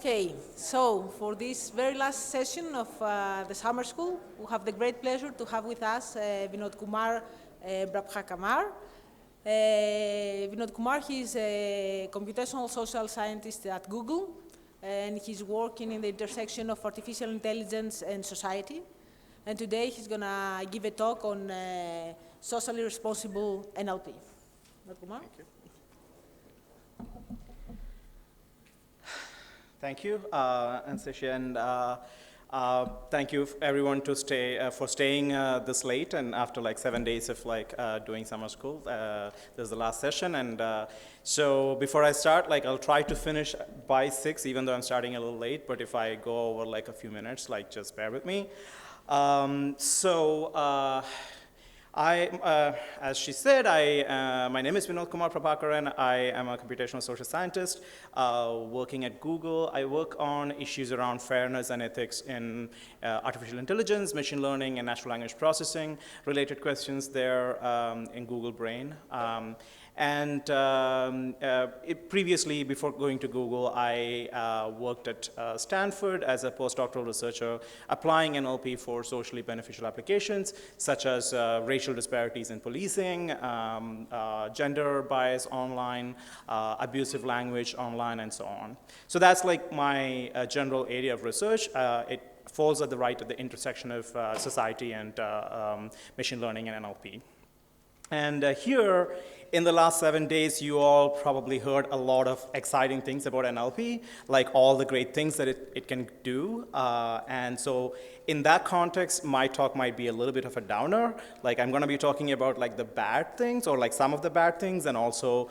Okay, so for this very last session of the summer school, we have the great pleasure to have with us Vinodkumar Praphakaran. Vinodkumar, he is a computational social scientist at Google, and he's working in the intersection of artificial intelligence and society. And today he's gonna give a talk on socially responsible NLP. Vinodkumar? Thank you. Thank you, Anastasia, and thank you everyone for staying this late and after like 7 days of doing summer school. This is the last session, and so before I start, I'll try to finish by 6, even though I'm starting a little late. But if I go over like a few minutes, just bear with me. As she said, my name is Vinodkumar Praphakaran. I am a computational social scientist working at Google. I work on issues around fairness and ethics in artificial intelligence, machine learning, and natural language processing, related questions there in Google Brain. Previously, before going to Google, I worked at Stanford as a postdoctoral researcher, applying NLP for socially beneficial applications, such as racial disparities in policing, gender bias online, abusive language online, and so on. So that's like my general area of research. It falls at the intersection of society and machine learning and NLP. And here, in the last 7 days, you all probably heard a lot of exciting things about NLP, like all the great things that it can do. And so in that context, my talk might be a little bit of a downer. I'm going to be talking about the bad things, or some of the bad things, and also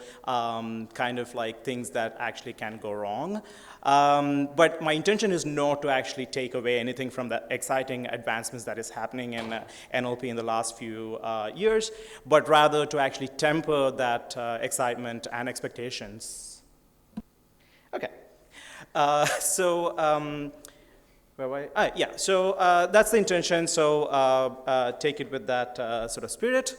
things that actually can go wrong. But my intention is not to actually take away anything from the exciting advancements that is happening in NLP in the last few years, but rather to actually temper that excitement and expectations. Okay, where were I? Yeah, so that's the intention, so take it with that sort of spirit.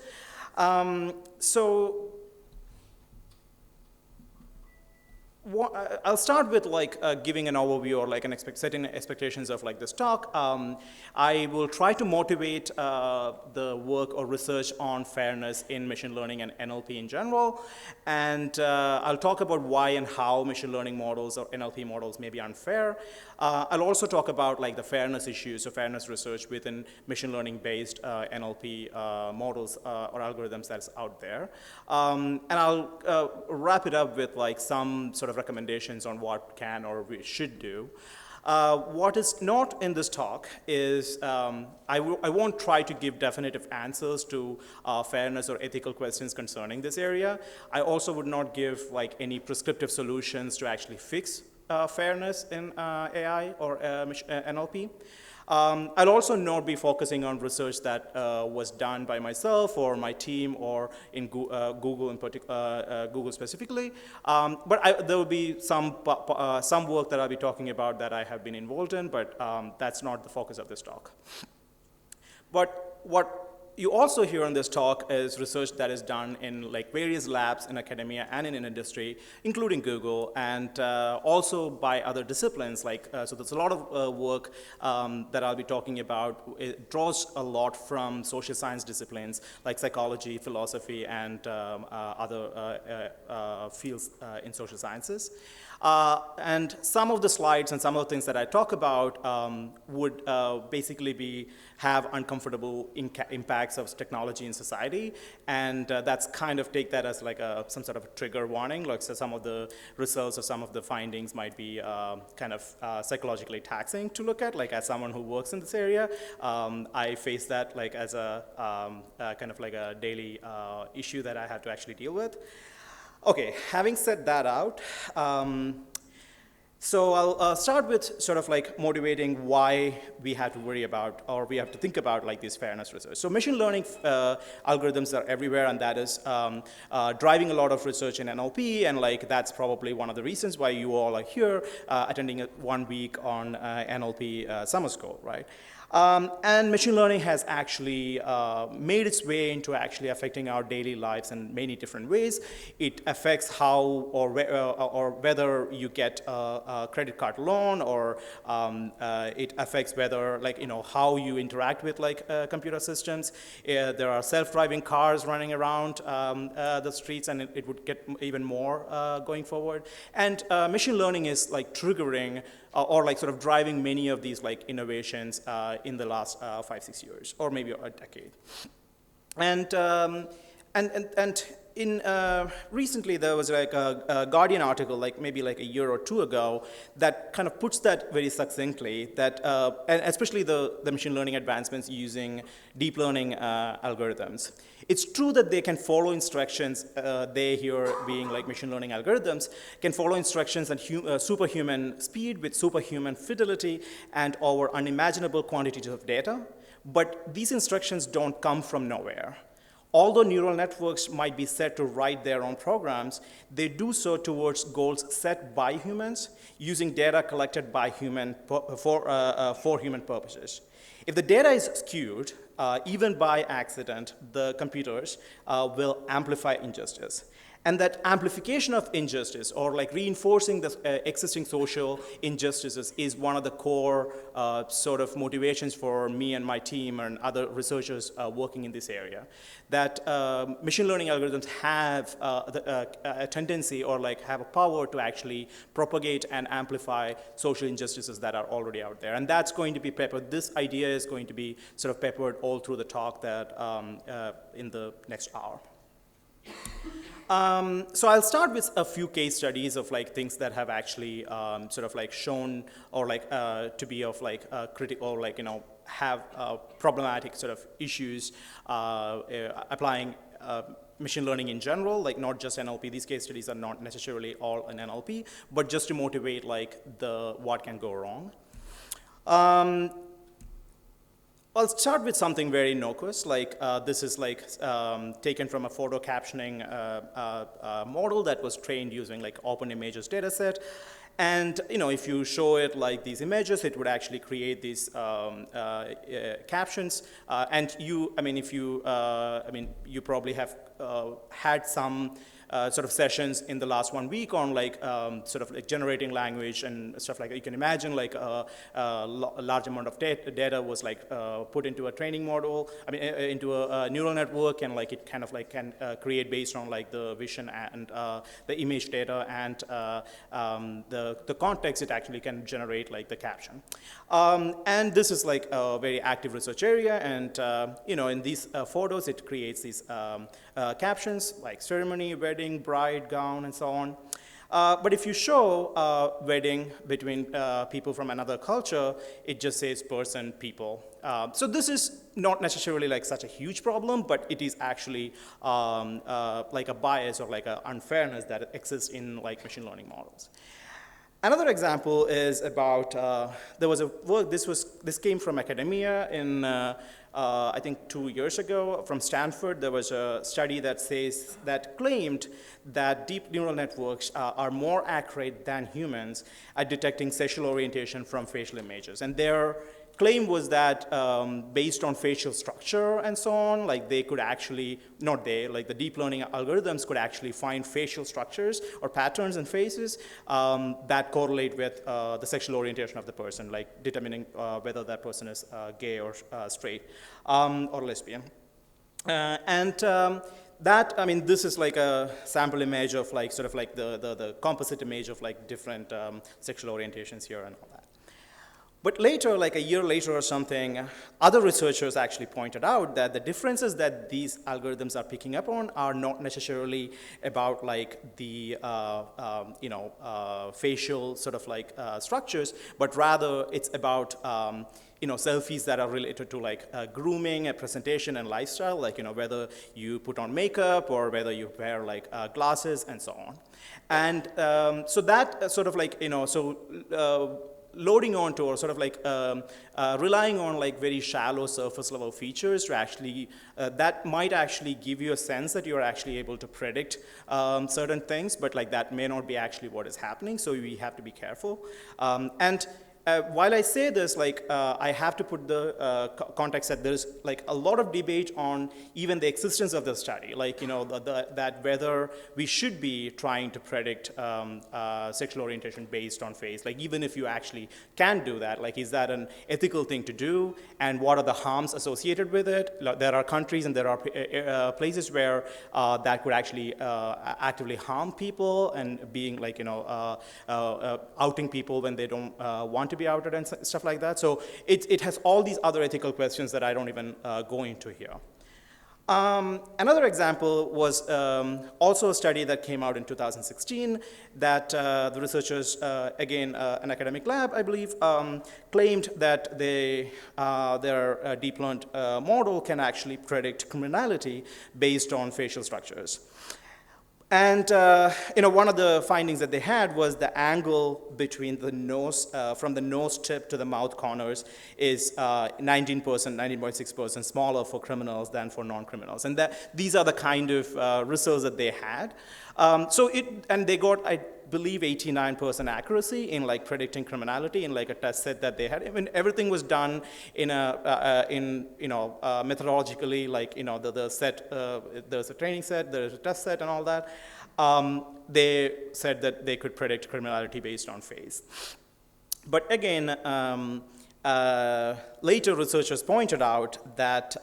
I'll start with giving an overview or setting expectations of this talk. I will try to motivate the work or research on fairness in machine learning and NLP in general, and I'll talk about why and how machine learning models or NLP models may be unfair. I'll also talk about the fairness issues or fairness research within machine learning based NLP models or algorithms that's out there, and I'll wrap it up with some sort of recommendations on what can or we should do. What is not in this talk is I won't try to give definitive answers to fairness or ethical questions concerning this area. I also would not give any prescriptive solutions to actually fix fairness in AI or NLP. I'll also not be focusing on research that was done by myself or my team or in Google in particular, Google specifically. But there will be some work that I'll be talking about that I have been involved in, but that's not the focus of this talk. But what you also hear in this talk is research that is done in various labs in academia and in industry, including Google, and also by other disciplines. So there's a lot of work that I'll be talking about. It draws a lot from social science disciplines like psychology, philosophy, and other fields in social sciences. And some of the slides and some of the things that I talk about would basically have uncomfortable impacts of technology in society, and that's take that as some sort of a trigger warning. So some of the results or some of the findings might be psychologically taxing to look at. As someone who works in this area, I face that as a a daily issue that I have to actually deal with. Okay, having said that out, so I'll start with sort of motivating why we have to worry about or we have to think about this fairness research. So machine learning algorithms are everywhere, and that is driving a lot of research in NLP, and that's probably one of the reasons why you all are here attending 1 week on NLP summer school, right? And machine learning has actually made its way into actually affecting our daily lives in many different ways. It affects how or whether you get a credit card loan, or it affects whether how you interact with computer systems. There are self-driving cars running around the streets, and it would get even more going forward. And machine learning is triggering or sort of driving many of these innovations in the last 5-6 years, or maybe a decade. And in recently there was a Guardian article maybe a year or two ago that kind of puts that very succinctly, that and especially the machine learning advancements using deep learning algorithms. It's true that they can follow instructions, they here being machine learning algorithms, can follow instructions at superhuman speed with superhuman fidelity and over unimaginable quantities of data, but these instructions don't come from nowhere. Although neural networks might be said to write their own programs, they do so towards goals set by humans using data collected by for human purposes. If the data is skewed, even by accident, the computers will amplify injustice. And that amplification of injustice, or reinforcing the existing social injustices, is one of the core sort of motivations for me and my team and other researchers working in this area. That machine learning algorithms have a tendency, or have a power to actually propagate and amplify social injustices that are already out there. And that's going to be peppered. This idea is going to be sort of peppered all through the talk that in the next hour. So I'll start with a few case studies of things that have actually sort of shown or to be of critical, or have problematic sort of issues applying machine learning in general, not just NLP. These case studies are not necessarily all in NLP, but just to motivate what can go wrong. I'll start with something very innocuous, this is taken from a photo captioning model that was trained using open images data set. And if you show it these images, it would actually create these captions. And you probably have had some sort of sessions in the last 1 week on sort of generating language and stuff like that. You can imagine a large amount of data was put into a training model, into a neural network, and it kind of can create based on the vision and the image data and the context. It actually can generate the caption. And this is a very active research area, and in these photos it creates these captions like ceremony, wedding, bride, gown, and so on. But if you show a wedding between people from another culture, it just says person, people. So this is not necessarily such a huge problem, but it is actually a bias or an unfairness that exists in machine learning models. Another example is about, there was a work, this came from academia in, I think 2 years ago from Stanford. There was a study that claimed that deep neural networks are more accurate than humans at detecting sexual orientation from facial images. And their claim was that based on facial structure and so on, they could actually, the deep learning algorithms could actually find facial structures or patterns in faces that correlate with the sexual orientation of the person, determining whether that person is gay or straight or lesbian. This is a sample image of sort of the composite image of different sexual orientations here and all that. But later, a year later or something, other researchers actually pointed out that the differences that these algorithms are picking up on are not necessarily about the facial sort of structures, but rather it's about selfies that are related to grooming, presentation, and lifestyle, whether you put on makeup or whether you wear glasses and so on. And so that sort of loading onto, or sort of relying on very shallow surface level features to actually, that might actually give you a sense that you're actually able to predict certain things, but that may not be actually what is happening, so we have to be careful. And while I say this, I have to put the context that there's like a lot of debate on even the existence of the study, that whether we should be trying to predict sexual orientation based on face, like even if you actually can do that, like is that an ethical thing to do, and what are the harms associated with it? There are countries and there are places where that could actually actively harm people and being outing people when they don't want to be outed and stuff like that. So it has all these other ethical questions that I don't even go into here. Another example was also a study that came out in 2016 that the researchers, again, an academic lab, I believe, claimed that their deep learned model can actually predict criminality based on facial structures. And one of the findings that they had was the angle between the nose, from the nose tip to the mouth corners, is 19.6% smaller for criminals than for non-criminals. And these are the kind of results that they had. And they got, I believe, 89% accuracy in like predicting criminality in like a test set that they had. I mean, everything was done in methodologically, the set. There's a training set, there's a test set, and all that. They said that they could predict criminality based on face. But again, later researchers pointed out that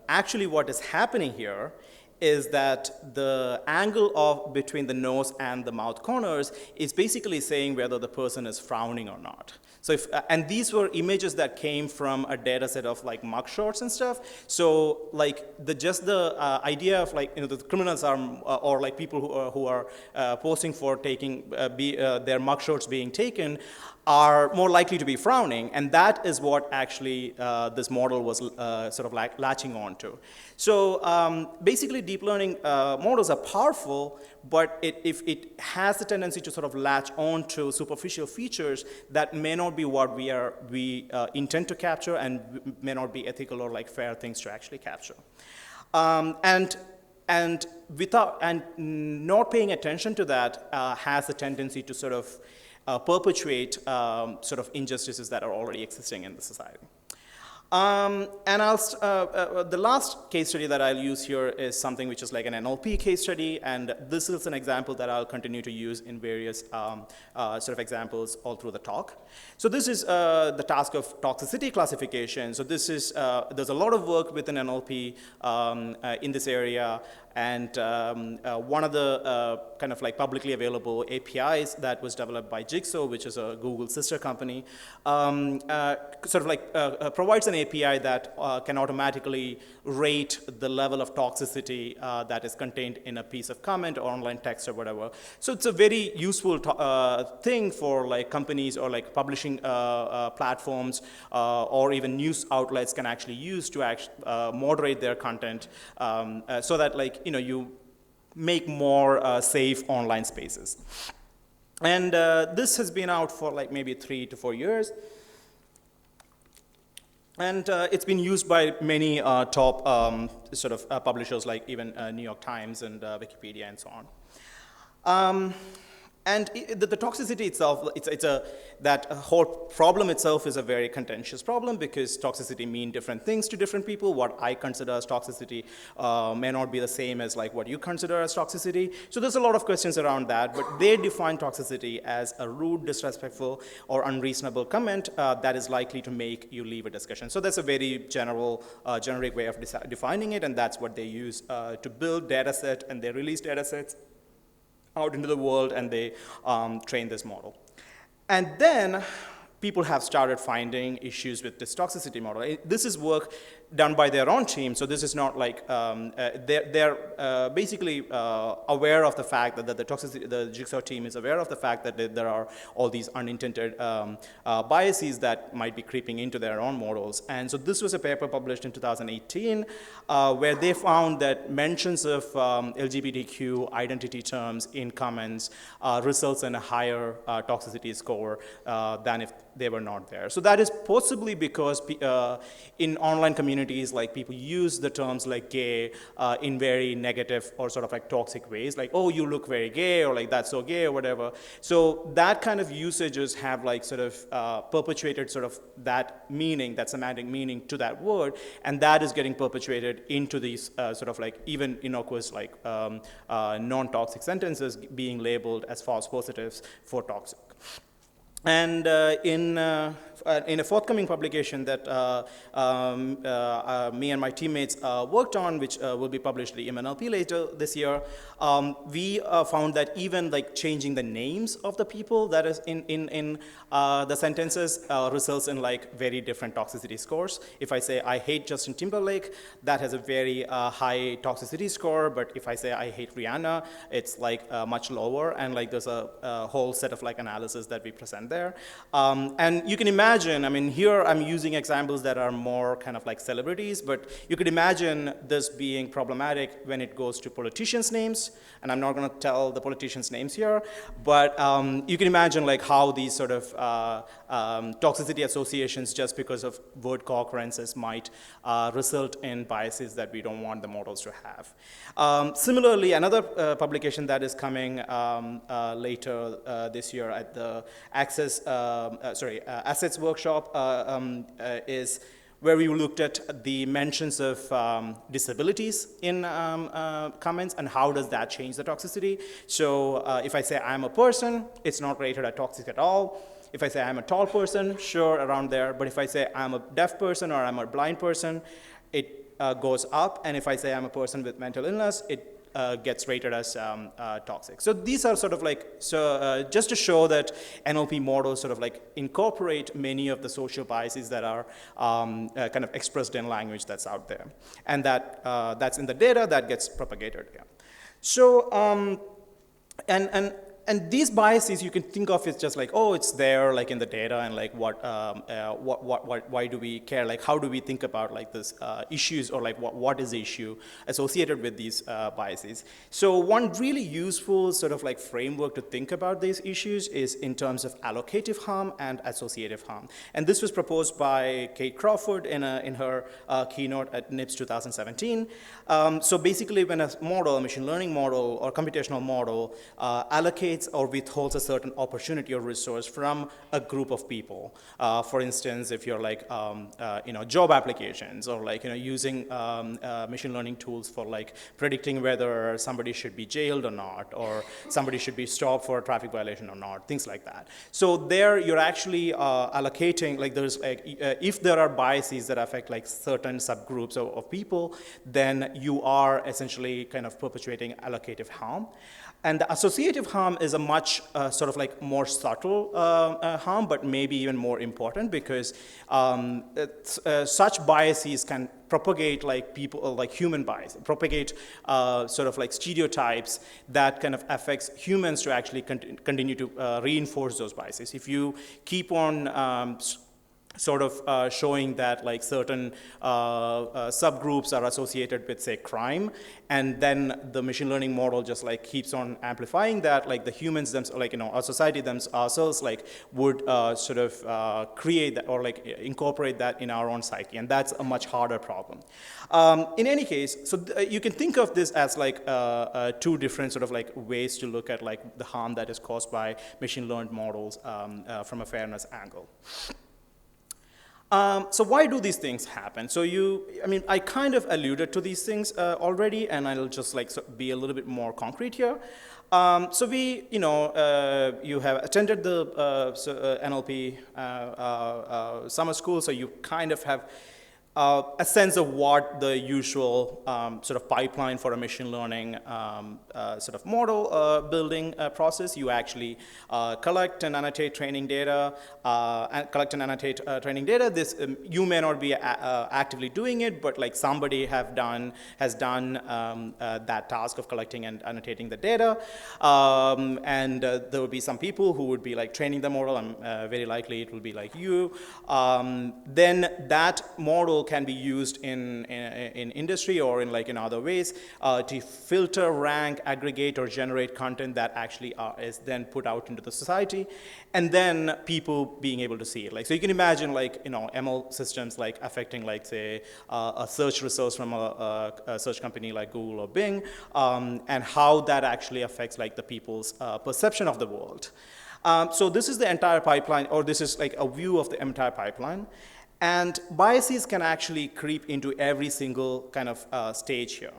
actually what is happening here is that the angle between the nose and the mouth corners is basically saying whether the person is frowning or not. So and these were images that came from a data set of like mugshots and stuff. So like the idea of the criminals are or like people who are posting for taking their mugshots being taken are more likely to be frowning, and that is what actually this model was sort of like latching on to. So basically deep learning models are powerful, but if it has the tendency to sort of latch on to superficial features that may not be what we intend to capture and may not be ethical or like fair things to actually capture. And not paying attention to that has a tendency to sort of perpetuate sort of injustices that are already existing in the society. And the last case study that I'll use here is something which is like an NLP case study, and this is an example that I'll continue to use in various sort of examples all through the talk. So this is the task of toxicity classification. So this is, there's a lot of work within NLP in this area, and one of the kind of like publicly available APIs that was developed by Jigsaw, which is a Google sister company, sort of like provides an API that can automatically rate the level of toxicity that is contained in a piece of comment or online text or whatever. So it's a very useful thing for like companies or like publishing platforms or even news outlets can actually use to moderate their content so that you make more safe online spaces. And this has been out for like maybe 3 to 4 years. And it's been used by many top sort of publishers like even New York Times and Wikipedia and so on. And the toxicity itself, that whole problem itself is a very contentious problem because toxicity means different things to different people. What I consider as toxicity may not be the same as like what you consider as toxicity. So there's a lot of questions around that, but they define toxicity as a rude, disrespectful, or unreasonable comment that is likely to make you leave a discussion. So that's a very generic way of defining it, and that's what they use to build data set, and they release data sets out into the world, and they train this model. And then people have started finding issues with this toxicity model. This is work done by their own team, so this is not like, they're basically aware of the fact that the Jigsaw team is aware of the fact that there are all these unintended biases that might be creeping into their own models. And so this was a paper published in 2018 where they found that mentions of LGBTQ identity terms in comments results in a higher toxicity score than if they were not there. So that is possibly because in online communities, communities, like people use the terms like gay in very negative or sort of like toxic ways, like, oh, you look very gay, or like that's so gay or whatever. So that kind of usages have like sort of perpetuated sort of that meaning, that semantic meaning to that word, and that is getting perpetuated into these sort of like even innocuous like non-toxic sentences being labeled as false positives for toxic. And in a forthcoming publication that me and my teammates worked on, which will be published in NLP later this year, we found that even like changing the names of the people that is in the sentences results in like very different toxicity scores. If I say I hate Justin Timberlake, that has a very high toxicity score, but if I say I hate Rihanna, it's like much lower, and like there's a whole set of like analysis that we present there. And you can imagine, I mean, here I'm using examples that are more kind of like celebrities, but you could imagine this being problematic when it goes to politicians' names, and I'm not going to tell the politicians' names here, but you can imagine like how these sort of toxicity associations just because of word co-occurrences might result in biases that we don't want the models to have. Similarly, another publication that is coming later this year at the Assets Workshop is where we looked at the mentions of disabilities in comments and how does that change the toxicity. So if I say I'm a person, it's not rated as toxic at all. If I say I'm a tall person, sure, around there. But if I say I'm a deaf person or I'm a blind person, it goes up. And if I say I'm a person with mental illness, it gets rated as toxic. So these are sort of like, just to show that NLP models sort of like incorporate many of the social biases that are kind of expressed in language that's out there. And that's in the data that gets propagated. Yeah. So, and these biases you can think of as just like, oh, it's there like in the data, and like why do we care? Like how do we think about like this issues, or like what is the issue associated with these biases? So one really useful sort of like framework to think about these issues is in terms of allocative harm and associative harm. And this was proposed by Kate Crawford in her keynote at NIPS 2017. So basically when a model, a machine learning model or computational model allocates or withholds a certain opportunity or resource from a group of people. For instance, if you're like, job applications, or like, using machine learning tools for like predicting whether somebody should be jailed or not, or somebody should be stopped for a traffic violation or not, things like that. So there you're actually allocating, like there's like, if there are biases that affect like certain subgroups of people, then you are essentially kind of perpetuating allocative harm. And the associative harm is a much sort of like more subtle harm, but maybe even more important, because such biases can propagate like people, like human bias, propagate sort of like stereotypes that kind of affects humans to actually continue to reinforce those biases. If you keep on sort of showing that like certain subgroups are associated with, say, crime, and then the machine learning model just like keeps on amplifying that, like the humans themselves, like, our society ourselves, like would sort of create that or like incorporate that in our own psyche, and that's a much harder problem. In any case, so you can think of this as like two different sort of like ways to look at like the harm that is caused by machine learned models from a fairness angle. So why do these things happen? So I kind of alluded to these things already, and I'll just like be a little bit more concrete here. So you have attended the NLP summer school, so you kind of have a sense of what the usual sort of pipeline for a machine learning sort of model building process. You actually collect and annotate training data, This you may not be actively doing it, but like somebody has done that task of collecting and annotating the data, and there will be some people who would be like training the model, and very likely it will be like you. Then that model model can be used in industry or in other ways to filter, rank, aggregate, or generate content that actually is then put out into the society, and then people being able to see it. Like, so you can imagine ML systems like affecting, like, say, a search results from a search company like Google or Bing, and how that actually affects like the people's perception of the world. So this is the entire pipeline, or this is like a view of the entire pipeline. And biases can actually creep into every single kind of stage here.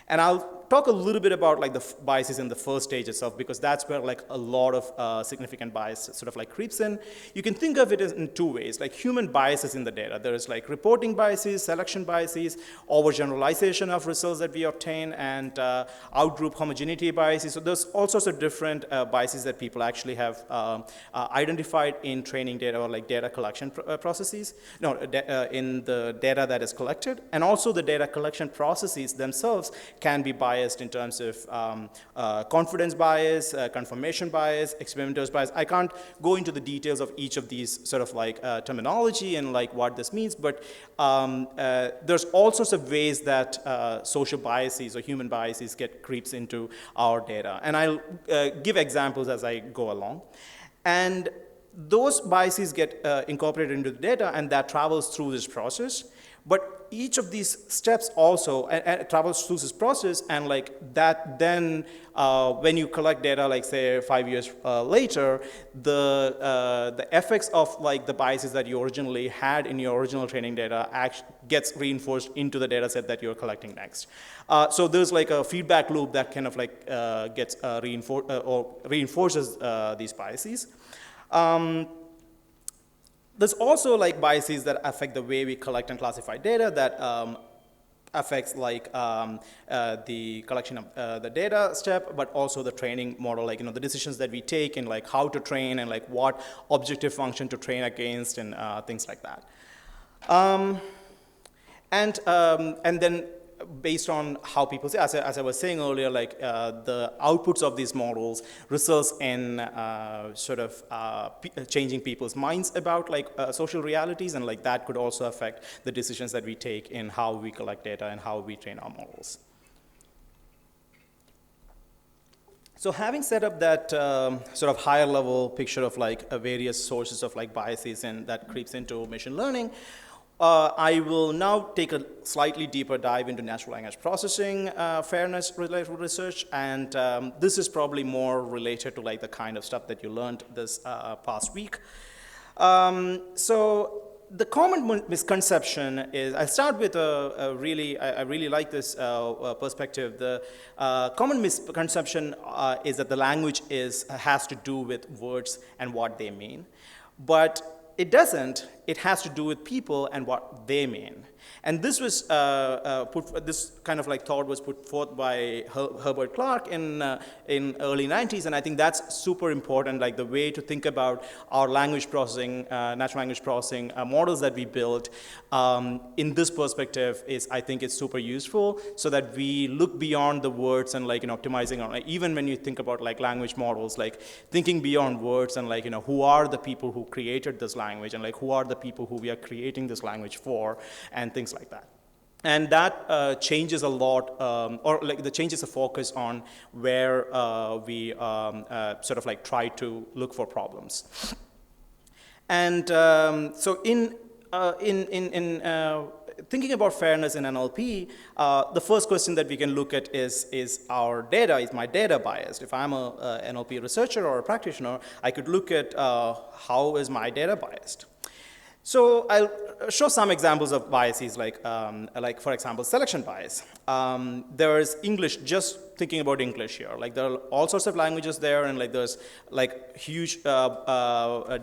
And I'll talk a little bit about like the biases in the first stage itself, because that's where like a lot of significant bias sort of like creeps in. You can think of it in two ways, like human biases in the data. There is like reporting biases, selection biases, overgeneralization of results that we obtain, and outgroup homogeneity biases. So there's all sorts of different biases that people actually have identified in training data or like data collection processes. No, in the data that is collected, and also the data collection processes themselves can be biased in terms of confidence bias, confirmation bias, experimenter's bias. I can't go into the details of each of these sort of like terminology and like what this means, but there's all sorts of ways that social biases or human biases creeps into our data. And I'll give examples as I go along. And those biases get incorporated into the data, and that travels through this process. But each of these steps also travels through this process, and like that then when you collect data, like say 5 years later, the effects of like the biases that you originally had in your original training data gets reinforced into the data set that you're collecting next. So there's like a feedback loop that kind of like gets reinforces these biases. There's also like biases that affect the way we collect and classify data that affects like the collection of the data step, but also the training model, like the decisions that we take and like how to train and like what objective function to train against and things like that. And then based on how people say, as I was saying earlier, like the outputs of these models results in sort of changing people's minds about like social realities, and like that could also affect the decisions that we take in how we collect data and how we train our models. So having set up that sort of higher level picture of like various sources of like biases and that creeps into machine learning, I will now take a slightly deeper dive into natural language processing fairness related research, and this is probably more related to like the kind of stuff that you learned this past week. So the common misconception is, I start with I really like this perspective. The common misconception is that the language has to do with words and what they mean, but it doesn't. It has to do with people and what they mean. And this was this kind of like thought was put forth by Herbert Clark in early 90s, and I think that's super important. Like the way to think about our language processing, natural language processing models that we built in this perspective I think it's super useful, so that we look beyond the words and like optimizing on even when you think about like language models, like thinking beyond words and like who are the people who created this language, and like who are the people who we are creating this language for, and things like that. And that changes a lot, or like the changes the focus on where we sort of like try to look for problems. And so in thinking about fairness in NLP, the first question that we can look at is our data, is my data biased? If I'm a NLP researcher or a practitioner, I could look at how is my data biased? So I'll show some examples of biases, like for example, selection bias. There is English, just thinking about English here. Like there are all sorts of languages there, and like there's like huge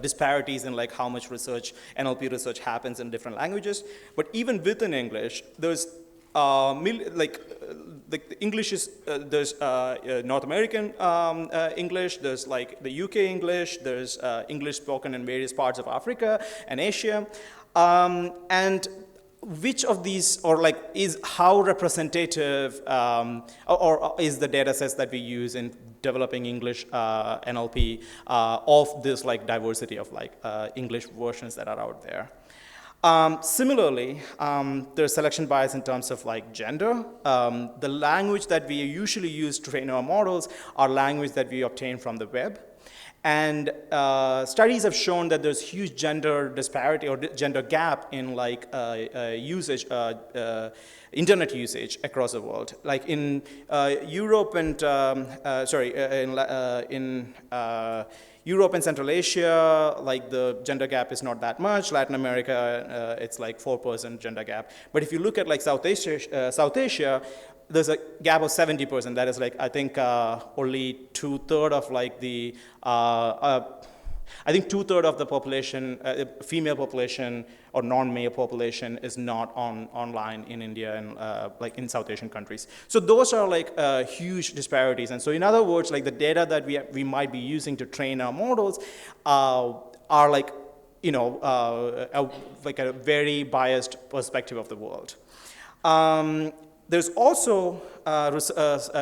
disparities in like how much research, NLP research happens in different languages. But even within English, there's the English is, there's North American English, there's like the UK English, there's English spoken in various parts of Africa and Asia. And which of these, or like, is how representative or is the data sets that we use in developing English NLP of this like diversity of like English versions that are out there? Similarly, there's selection bias in terms of like gender. The language that we usually use to train our models are language that we obtain from the web. And studies have shown that there's huge gender disparity or gender gap in like usage, internet usage across the world. Like in Europe and in Europe and Central Asia, like the gender gap is not that much. Latin America, it's like 4% gender gap. But if you look at like South Asia, there's a gap of 70%. That is like, I think only 2/3 of like the, I think 2/3 of the population, female population or non-male population is not online in India and like in South Asian countries. So those are like huge disparities. And so in other words, like the data that we might be using to train our models are like, you know, like a very biased perspective of the world. There's also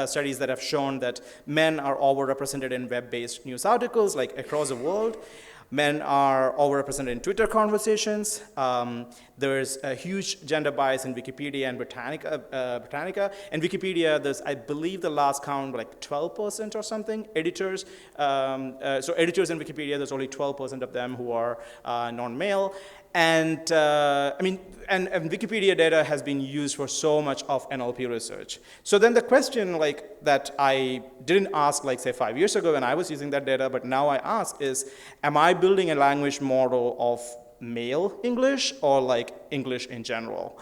studies that have shown that men are overrepresented in web-based news articles, like across the world. Men are overrepresented in Twitter conversations. There's a huge gender bias in Wikipedia and Britannica. And Wikipedia, there's, I believe the last count, like 12% or something, editors. So editors in Wikipedia, there's only 12% of them who are non-male. And I mean, and Wikipedia data has been used for so much of NLP research. So then the question like that I didn't ask like say 5 years ago when I was using that data, but now I ask is, am I building a language model of male English or like English in general?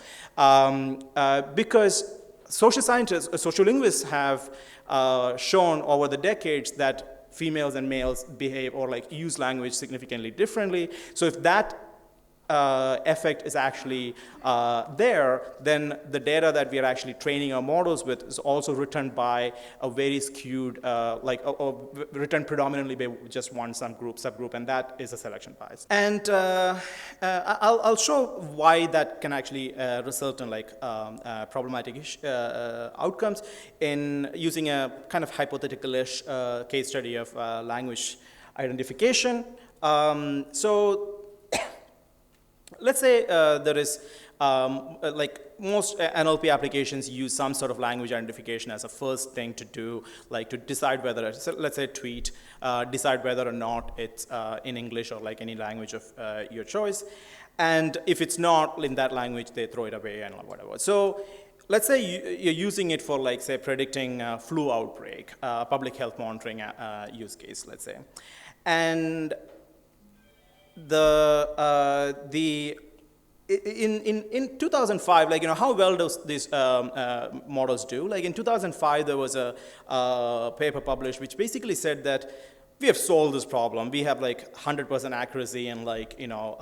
Because social scientists, social linguists have shown over the decades that females and males behave or like use language significantly differently. So if that effect is actually there, then the data that we are actually training our models with is also written by a very skewed, written predominantly by just one subgroup, and that is a selection bias. And I'll show why that can actually result in like problematic outcomes in using a kind of hypothetical-ish case study of language identification. So let's say there is, like most NLP applications use some sort of language identification as a first thing to do, like to decide whether, so let's say tweet, decide whether or not it's in English or like any language of your choice. And if it's not in that language, they throw it away and whatever. So let's say you're using it for like say predicting flu outbreak, public health monitoring use case, let's say. And in 2005, like, you know, how well does these models do? Like in 2005, there was a paper published which basically said that we have solved this problem. We have like 100% accuracy in like, you know,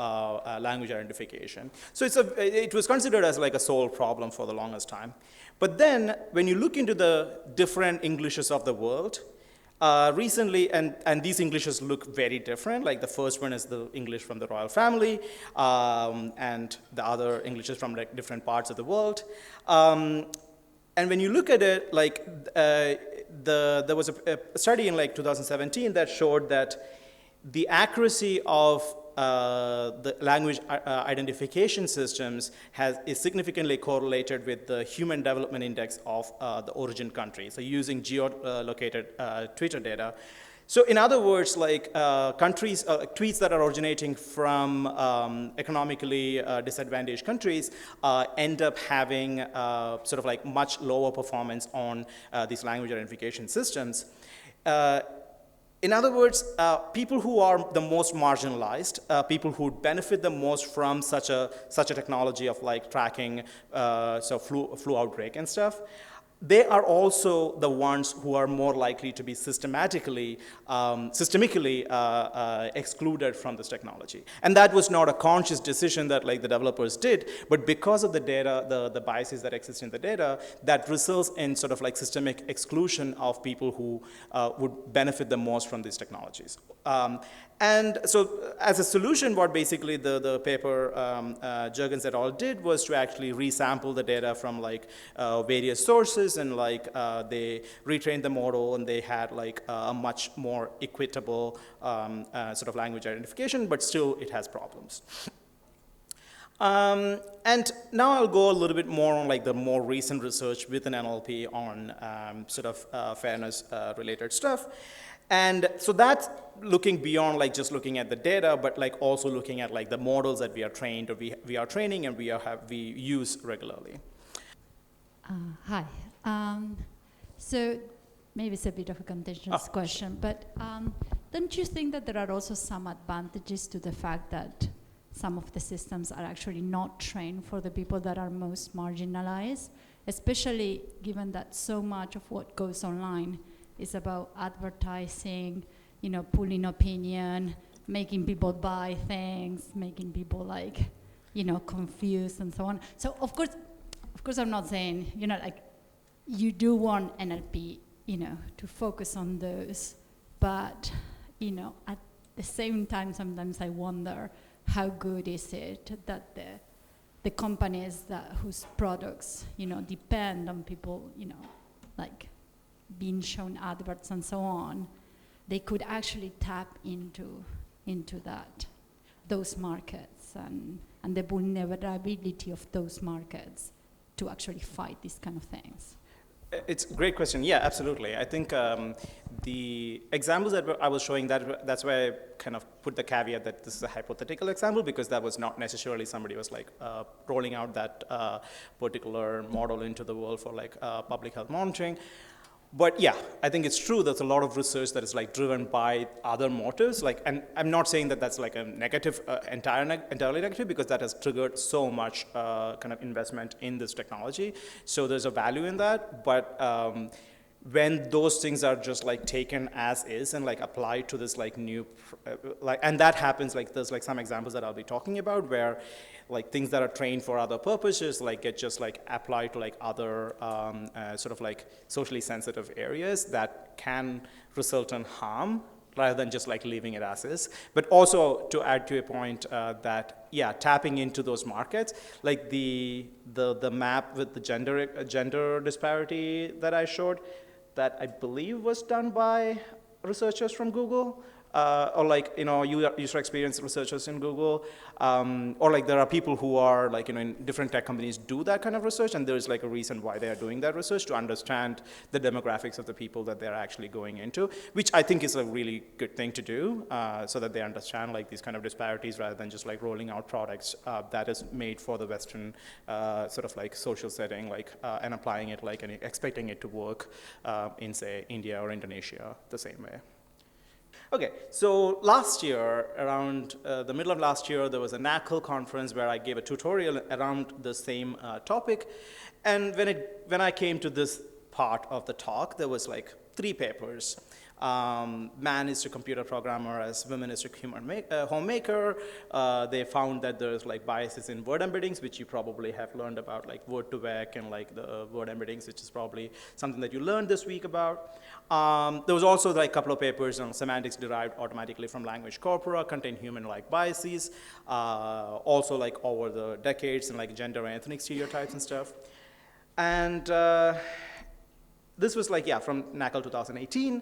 language identification. So it was considered as like a solved problem for the longest time. But then when you look into the different Englishes of the world, recently, and these Englishes look very different. Like the first one is the English from the royal family, and the other Englishes from like different parts of the world. And when you look at it, like there was a study in like 2017 that showed that the accuracy of the language identification systems is significantly correlated with the Human Development Index of the origin country. So using geolocated Twitter data. So in other words, like countries, tweets that are originating from economically disadvantaged countries end up having sort of like much lower performance on these language identification systems. In other words, people who are the most marginalized, people who benefit the most from such a technology of like tracking flu outbreak and stuff, they are also the ones who are more likely to be systemically excluded from this technology. And that was not a conscious decision that like the developers did, but because of the data, the biases that exist in the data, that results in sort of like systemic exclusion of people who would benefit the most from these technologies. And so as a solution, what basically the paper Juergens et al. Did was to actually resample the data from like various sources, and like they retrained the model, and they had like a much more equitable sort of language identification, but still it has problems. And now I'll go a little bit more on like the more recent research within NLP on sort of fairness related stuff. And so that's looking beyond like just looking at the data, but like also looking at like the models that we are trained or we are training and we use regularly. Hi. So maybe it's a bit of a contentious question, but don't you think that there are also some advantages to the fact that some of the systems are actually not trained for the people that are most marginalized, especially given that so much of what goes online is about advertising, pulling opinion, making people buy things, making people like, confused and so on. So of course I'm not saying, like you do want NLP, to focus on those, but, at the same time, sometimes I wonder how good is it that the companies whose products, depend on people, like being shown adverts and so on, they could actually tap into those markets and the vulnerability of those markets to actually fight these kind of things? It's a great question. Yeah, absolutely. I think the examples that I was showing, that's why I kind of put the caveat that this is a hypothetical example, because that was not necessarily somebody was like rolling out that particular model into the world for like public health monitoring. But yeah, I think it's true. There's a lot of research that is like driven by other motives. Like, and I'm not saying that that's like a negative, entirely negative, because that has triggered so much kind of investment in this technology. So there's a value in that. But when those things are just like taken as is and like applied to this like new, and that happens, like there's like some examples that I'll be talking about where like things that are trained for other purposes like get just like applied to like other sort of like socially sensitive areas that can result in harm rather than just like leaving it as is. But also to add to a point that, yeah, tapping into those markets, like the map with the gender disparity that I showed, that I believe was done by researchers from Google. Or like, user experience researchers in Google, or like there are people who are like, in different tech companies do that kind of research, and there's like a reason why they are doing that research, to understand the demographics of the people that they're actually going into, which I think is a really good thing to do, so that they understand like these kind of disparities rather than just like rolling out products that is made for the Western sort of like social setting, like, and applying it like and expecting it to work in say India or Indonesia the same way. Okay, so last year, around the middle of last year, there was a NACL conference where I gave a tutorial around the same topic. And when I came to this part of the talk, there was like 3 papers. Man is to computer programmer as women is to homemaker. They found that there's like biases in word embeddings, which you probably have learned about, like word to vec and like the word embeddings, which is probably something that you learned this week about. There was also like a couple of papers on semantics derived automatically from language corpora, contain human-like biases, also like over the decades and like gender and ethnic stereotypes and stuff. And this was like, yeah, from NACL 2018.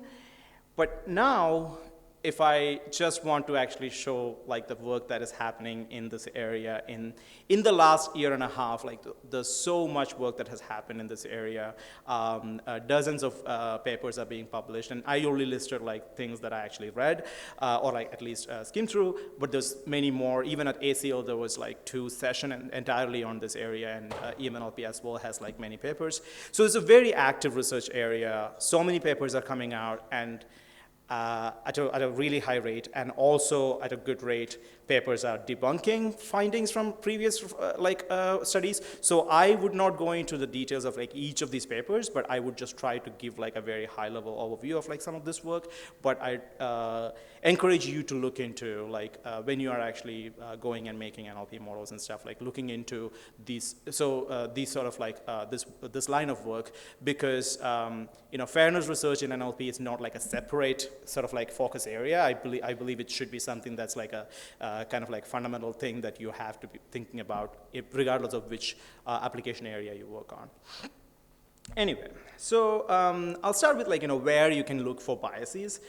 But now, if I just want to actually show like the work that is happening in this area in the last year and a half, like there's so much work that has happened in this area. Dozens of papers are being published, and I only listed like things that I actually read or like at least skimmed through, but there's many more. Even at ACL, there was like 2 sessions entirely on this area, and EMNLP as well has like many papers. So it's a very active research area. So many papers are coming out, and at a really high rate, and also at a good rate, papers are debunking findings from previous studies. So I would not go into the details of like each of these papers, but I would just try to give like a very high level overview of like some of this work. But I encourage you to look into like when you are actually going and making NLP models and stuff, like looking into these. So these sort of like this line of work, because fairness research in NLP is not like a separate sort of like focus area. I believe it should be something that's like a kind of like fundamental thing that you have to be thinking about, regardless of which application area you work on. Anyway. So I'll start with where you can look for biases.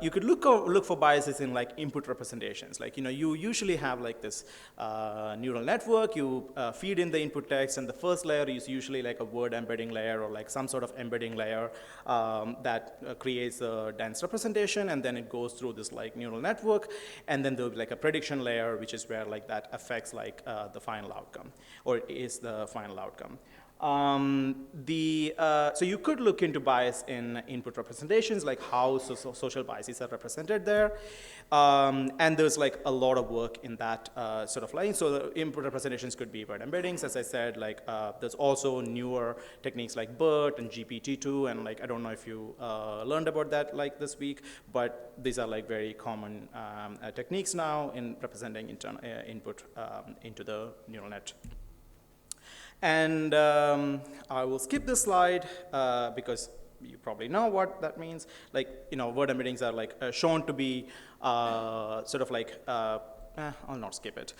You could look for biases in input representations. You usually have this neural network. You feed in the input text, and the first layer is usually a word embedding layer or some sort of embedding layer that creates a dense representation, and then it goes through this neural network, and then there'll be a prediction layer, which is where that affects the final outcome, or is the final outcome. So you could look into bias in input representations, like how social biases are represented there. And there's a lot of work in that sort of line. So the input representations could be word embeddings, as I said. There's also newer techniques like BERT and GPT-2, and I don't know if you learned about that this week, but these are very common techniques now in representing input into the neural net. And I will skip this slide because you probably know what that means. Word embeddings are shown to be I'll not skip it.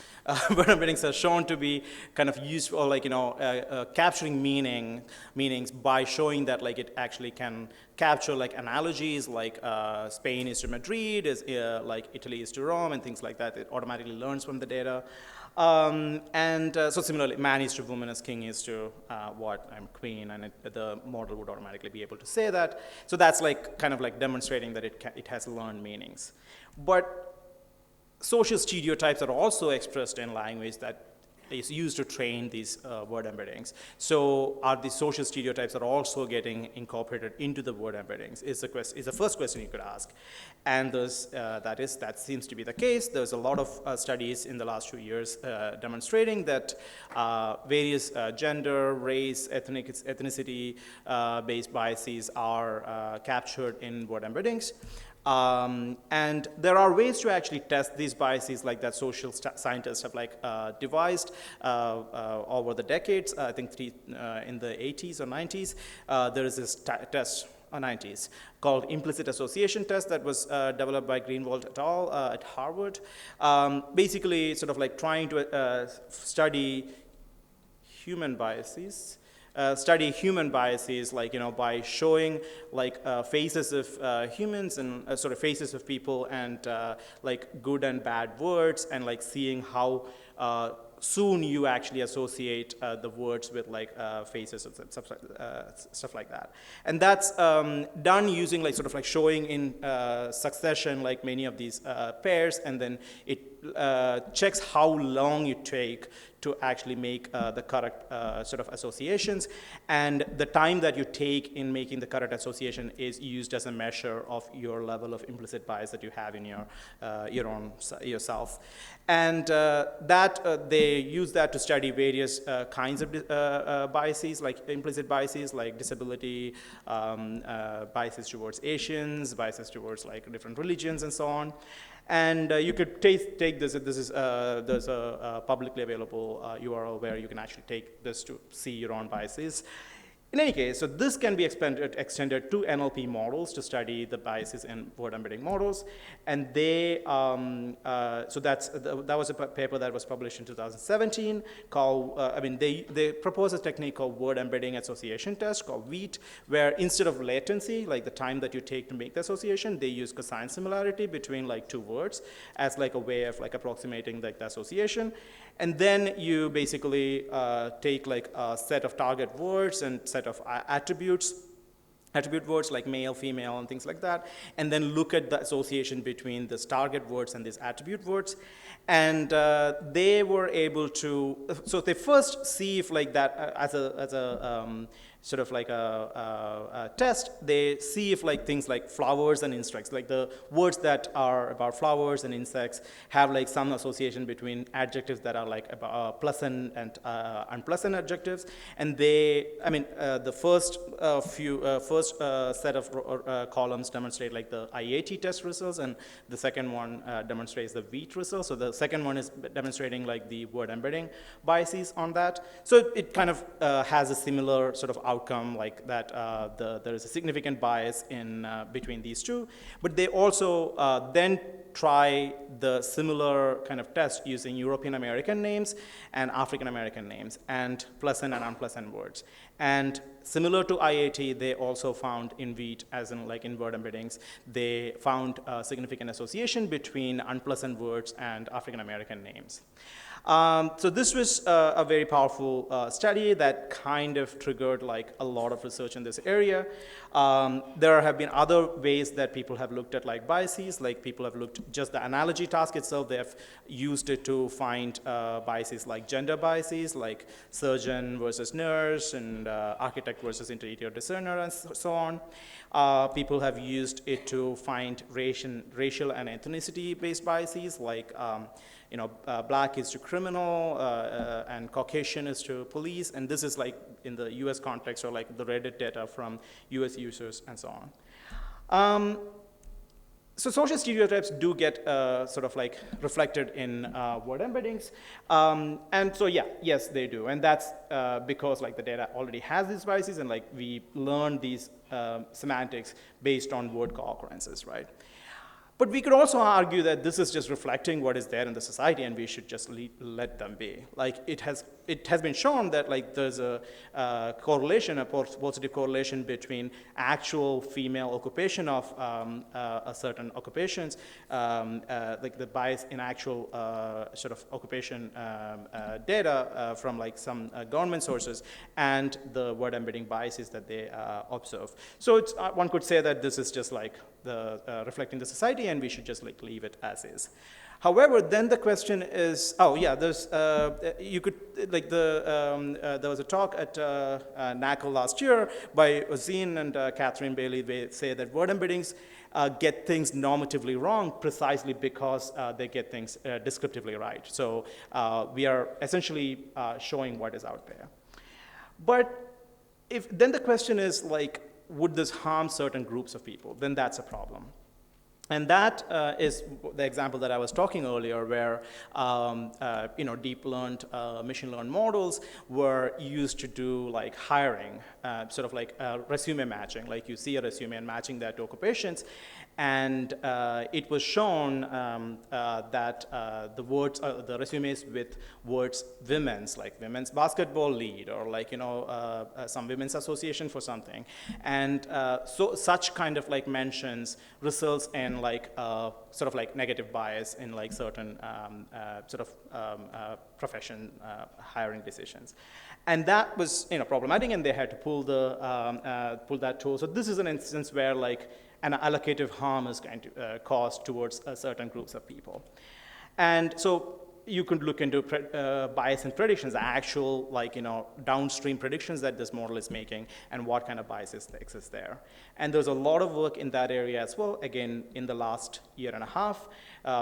Word embeddings are shown to be kind of useful, capturing meanings by showing that it actually can capture analogies Spain is to Madrid, is Italy is to Rome, and things like that. It automatically learns from the data. So similarly, man is to woman as king is to what, I'm queen, and the model would automatically be able to say that. So that's kind of demonstrating that it has learned meanings. But social stereotypes are also expressed in language that is used to train these word embeddings. So are the social stereotypes are also getting incorporated into the word embeddings is the first question you could ask. And that seems to be the case. There's a lot of studies in the last few years demonstrating that various gender, race, ethnicity based biases are captured in word embeddings. And there are ways to actually test these biases that social scientists have devised over the decades. I think in the 80s or 90s, there is this test, 90s, called implicit association test that was developed by Greenwald et al. At Harvard. Basically, sort of trying to study human biases. By showing faces of humans and faces of people and good and bad words, and seeing how soon you actually associate the words with faces of stuff like that. And that's done using showing in succession many of these pairs, and then it checks how long you take to actually make the correct sort of associations, and the time that you take in making the correct association is used as a measure of your level of implicit bias that you have in yourself. And they use that to study various kinds of biases, like implicit biases, like disability, biases towards Asians, biases towards different religions, and so on. And you could take this. There's a publicly available URL where you can actually take this to see your own biases. In any case, so this can be extended to NLP models to study the biases in word embedding models, and they that was a paper that was published in 2017 called they propose a technique called word embedding association test called WEAT, where instead of latency, like the time that you take to make the association, they use cosine similarity between two words as a way of approximating the association. And then you basically take a set of target words and set of attribute words like male, female, and things like that, and then look at the association between this target words and these attribute words. And they were able to, so they first see if that as a sort of a test, they see if things like flowers and insects, the words that are about flowers and insects have some association between adjectives that are pleasant and unpleasant adjectives. And the first set of columns demonstrate the IAT test results, and the second one demonstrates the WEAT results. So the second one is demonstrating the word embedding biases on that. So it kind of has a similar sort of outcome, like that there is a significant bias in between these two. But they also then try the similar kind of test using European American names and African American names and pleasant and unpleasant words. And similar to IAT, they also found in wheat, as in like in word embeddings, they found a significant association between unpleasant words and African American names. So this was a very powerful study that kind of triggered like a lot of research in this area. There have been other ways that people have looked at like biases, like people have looked just the analogy task itself. They have used it to find biases like gender biases, like surgeon versus nurse and architect versus interior designer and so on. People have used it to find racial and ethnicity-based biases, like black is to criminal and Caucasian is to police, and this is like in the US context, or like the Reddit data from US users and so on. So social stereotypes do get sort of like reflected in word embeddings. And so yeah, yes, they do. And that's because like the data already has these biases, and like we learn these semantics based on word co-occurrences, right? But we could also argue that this is just reflecting what is there in the society, and we should just let them be. Like it has been shown that like there's a correlation, a positive correlation between actual female occupation of a certain occupations, like the bias in actual sort of occupation data from like some government sources, and the word embedding biases that they observe. So it's, one could say that this is just like the reflecting the society, and we should just like leave it as is. However, then the question is, oh yeah, there's you could like there was a talk at NACL last year by Ozine and Catherine Bailey. They say that word embeddings get things normatively wrong precisely because they get things descriptively right. So we are essentially showing what is out there. But then the question is like, would this harm certain groups of people? Then that's a problem. And that is the example that I was talking earlier, where deep learned, machine learned models were used to do like hiring, sort of like resume matching. Like you see a resume and matching that to occupations. And it was shown that the resumes with words women's, like women's basketball lead, or like some women's association for something, and so such kind of like mentions results in like sort of like negative bias in like certain profession hiring decisions. And that was problematic, and they had to pull that tool. So this is an instance where like an allocative harm is going to cause towards certain groups of people. And so you could look into bias in predictions, actual downstream predictions that this model is making, and what kind of biases exist there. And there's a lot of work in that area as well. Again, in the last year and a half,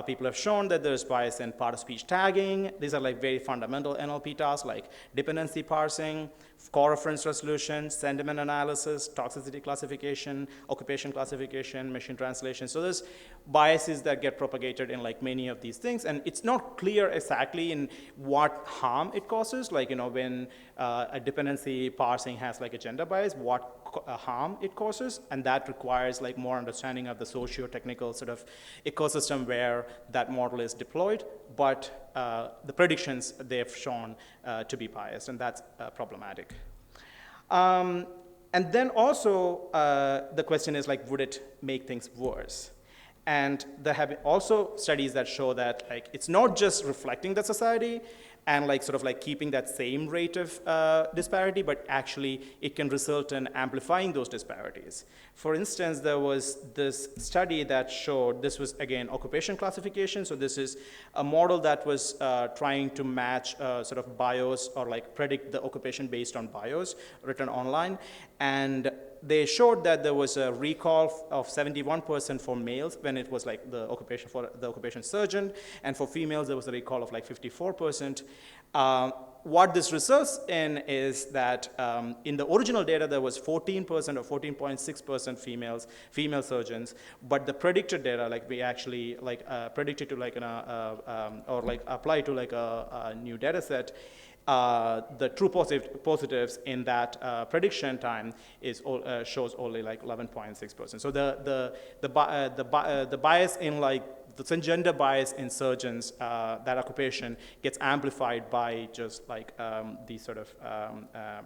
people have shown that there's bias in part-of-speech tagging. These are like very fundamental NLP tasks, like dependency parsing, core reference resolution, sentiment analysis, toxicity classification, occupation classification, machine translation. So there's biases that get propagated in like many of these things, and it's not clear exactly in what harm it causes. Like when a dependency parsing has like a gender bias, what harm it causes, and that requires like more understanding of the socio-technical sort of ecosystem where that model is deployed. But the predictions they've shown to be biased, and that's problematic. And then also the question is like, would it make things worse? And there have been also studies that show that like it's not just reflecting the society and like sort of like keeping that same rate of disparity, but actually it can result in amplifying those disparities. For instance, there was this study that showed, this was again occupation classification, so this is a model that was trying to match sort of bios, or like predict the occupation based on bios written online, and they showed that there was a recall of 71% for males when it was like the occupation for the occupation surgeon, and for females there was a recall of like 54%. What this results in is that in the original data there was 14% or 14.6% female surgeons, but the predicted data, like we actually like predicted to like or like apply to like a new data set, the true positives in that prediction time shows only like 11.6%. So the bias in like the gender bias in surgeons, that occupation gets amplified by just like these sort of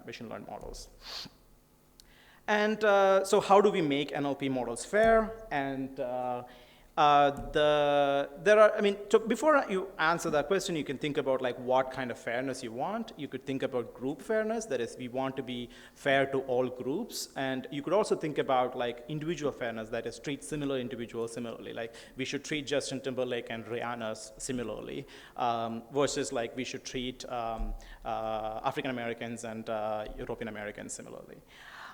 machine learned models. And so how do we make NLP models fair? And before you answer that question, you can think about like what kind of fairness you want. You could think about group fairness, that is, we want to be fair to all groups. And you could also think about like individual fairness, that is, treat similar individuals similarly. Like we should treat Justin Timberlake and Rihanna similarly, versus like we should treat African Americans and European Americans similarly.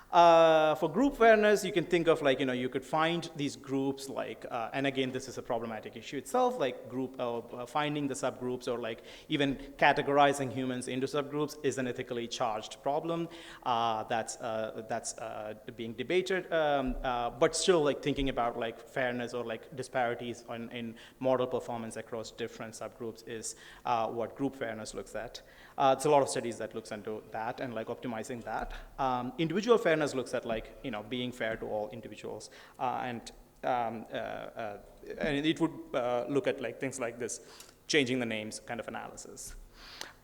For group fairness, you can think of like, you could find these groups like, and again, this is a problematic issue itself, like finding the subgroups or like even categorizing humans into subgroups is an ethically charged problem that's being debated, but still like thinking about like fairness or like disparities in model performance across different subgroups is what group fairness looks at. It's a lot of studies that looks into that and like optimizing that. Individual fairness looks at like, being fair to all individuals, and it would look at like things like this, changing the names kind of analysis.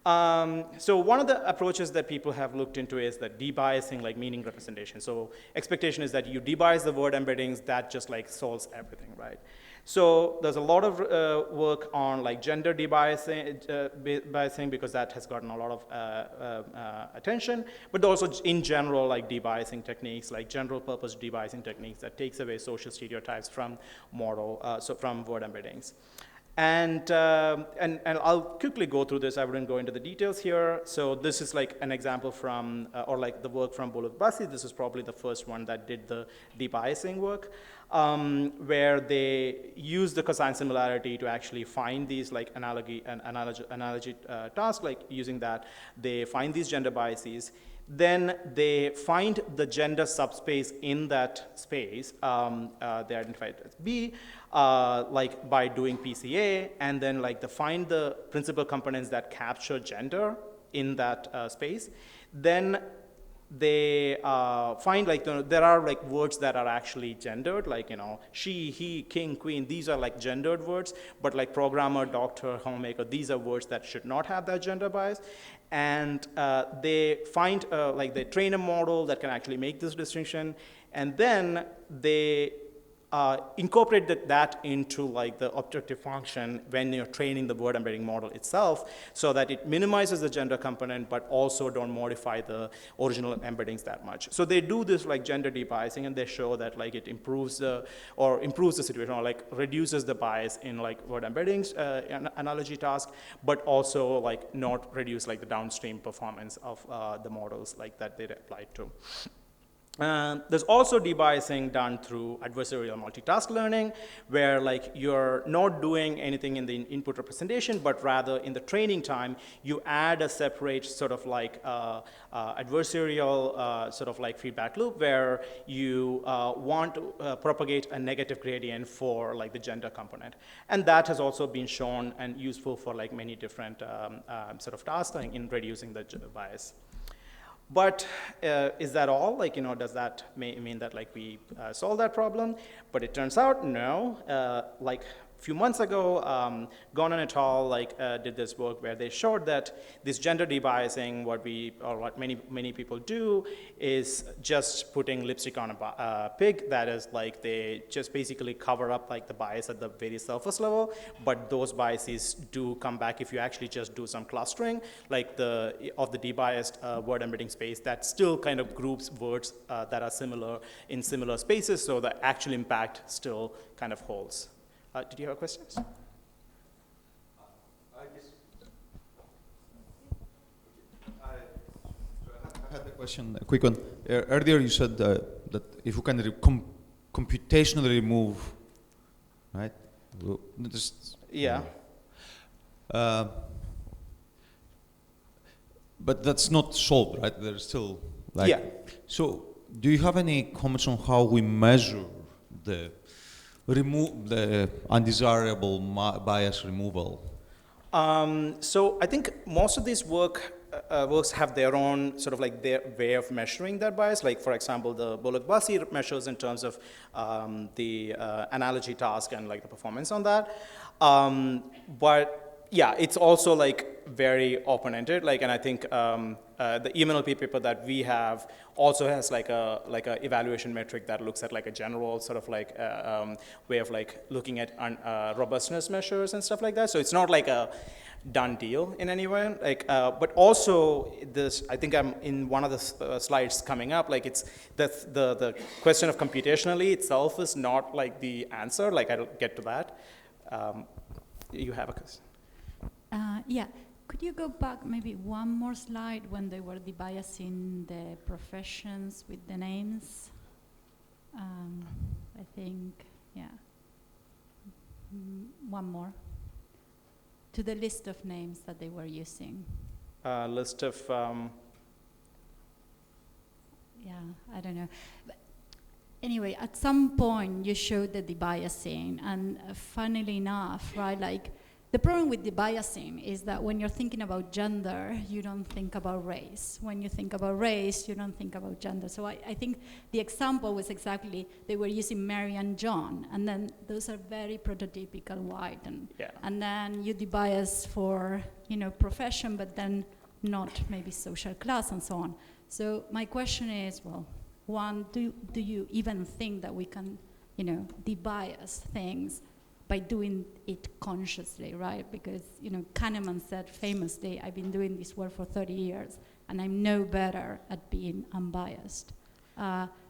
So one of the approaches that people have looked into is that debiasing, like meaning representation. So expectation is that you debias the word embeddings, that just like solves everything, right? So there's a lot of work on like gender debiasing because that has gotten a lot of attention, but also in general like debiasing techniques, like general purpose debiasing techniques that takes away social stereotypes from from word embeddings. And I'll quickly go through this. I wouldn't go into the details here. So this is like an example from, or like the work from Bullock Bussey. This is probably the first one that did the debiasing work, where they use the cosine similarity to actually find these like analogy tasks, like using that. They find these gender biases. Then they find the gender subspace in that space. They identify it as B, like by doing PCA, and then like they find the principal components that capture gender in that space. Then they find like there are like words that are actually gendered, like she, he, king, queen. These are like gendered words, but like programmer, doctor, homemaker, these are words that should not have that gender bias. And they find like they train a model that can actually make this distinction, and then they incorporate that into like the objective function when you're training the word embedding model itself, so that it minimizes the gender component but also don't modify the original embeddings that much. So they do this like gender debiasing, and they show that like it improves the situation, or like reduces the bias in like word embeddings analogy task, but also like not reduce like the downstream performance of the models like that they applied to. There's also debiasing done through adversarial multitask learning, where like you're not doing anything in the input representation, but rather in the training time, you add a separate sort of like adversarial sort of like feedback loop, where you want to propagate a negative gradient for like the gender component. And that has also been shown and useful for like many different sort of tasks in reducing the bias. But is that all? Like, does that mean that like we solve that problem? But it turns out no. Like a few months ago, Gonan et al. Did this work where they showed that this gender debiasing, what many people do, is just putting lipstick on a pig. That is like they just basically cover up like the bias at the very surface level, but those biases do come back if you actually just do some clustering, like of the debiased word embedding space that still kind of groups words that are similar in similar spaces, so the actual impact still kind of holds. Did you have questions? I had a question, a quick one. Earlier you said that if you can computationally remove, right? Yeah. But that's not solved, right? There's still like. Yeah. So do you have any comments on how we measure remove the undesirable bias removal? So I think most of this work works have their own sort of like their way of measuring that bias. Like, for example, the Bullock-Bussey measures in terms of the analogy task and like the performance on that. But yeah, it's also like very open-ended. Like, and I think the NLP paper that we have also has like a evaluation metric that looks at like a general sort of like way of like looking at robustness measures and stuff like that. So it's not like a done deal in any way. Like, but also this, I think I'm in one of the slides coming up. Like, it's the question of computationally itself is not like the answer. Like, I'll get to that. You have a question. Yeah, could you go back maybe one more slide when they were debiasing the professions with the names? I think, yeah. One more. To the list of names that they were using. List of... Yeah, I don't know. But anyway, at some point you showed the debiasing, and funnily enough, right, like, the problem with debiasing is that when you're thinking about gender, you don't think about race. When you think about race, you don't think about gender. So I think the example was exactly, they were using Mary and John, and then those are very prototypical white. And then you debias for, you know, profession, but then not maybe social class and so on. So my question is, well, one, do you even think that we can, you know, debias things by doing it consciously, right? Because, you know, Kahneman said famously, I've been doing this work for 30 years, and I'm no better at being unbiased.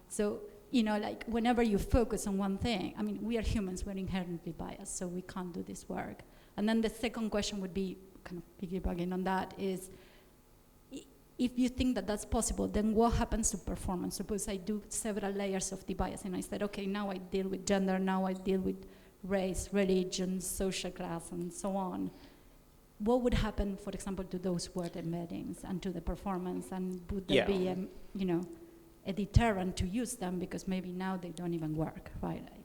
So, you know, like, whenever you focus on one thing, I mean, we are humans, we're inherently biased, so we can't do this work. And then the second question would be, kind of piggybacking on that, is, if you think that that's possible, then what happens to performance? Suppose I do several layers of debias, and I said, okay, now I deal with gender, now I deal with race, religion, social class, and so on. What would happen, for example, to those word embeddings and to the performance? And would there be, you know, a deterrent to use them because maybe now they don't even work, right? Like,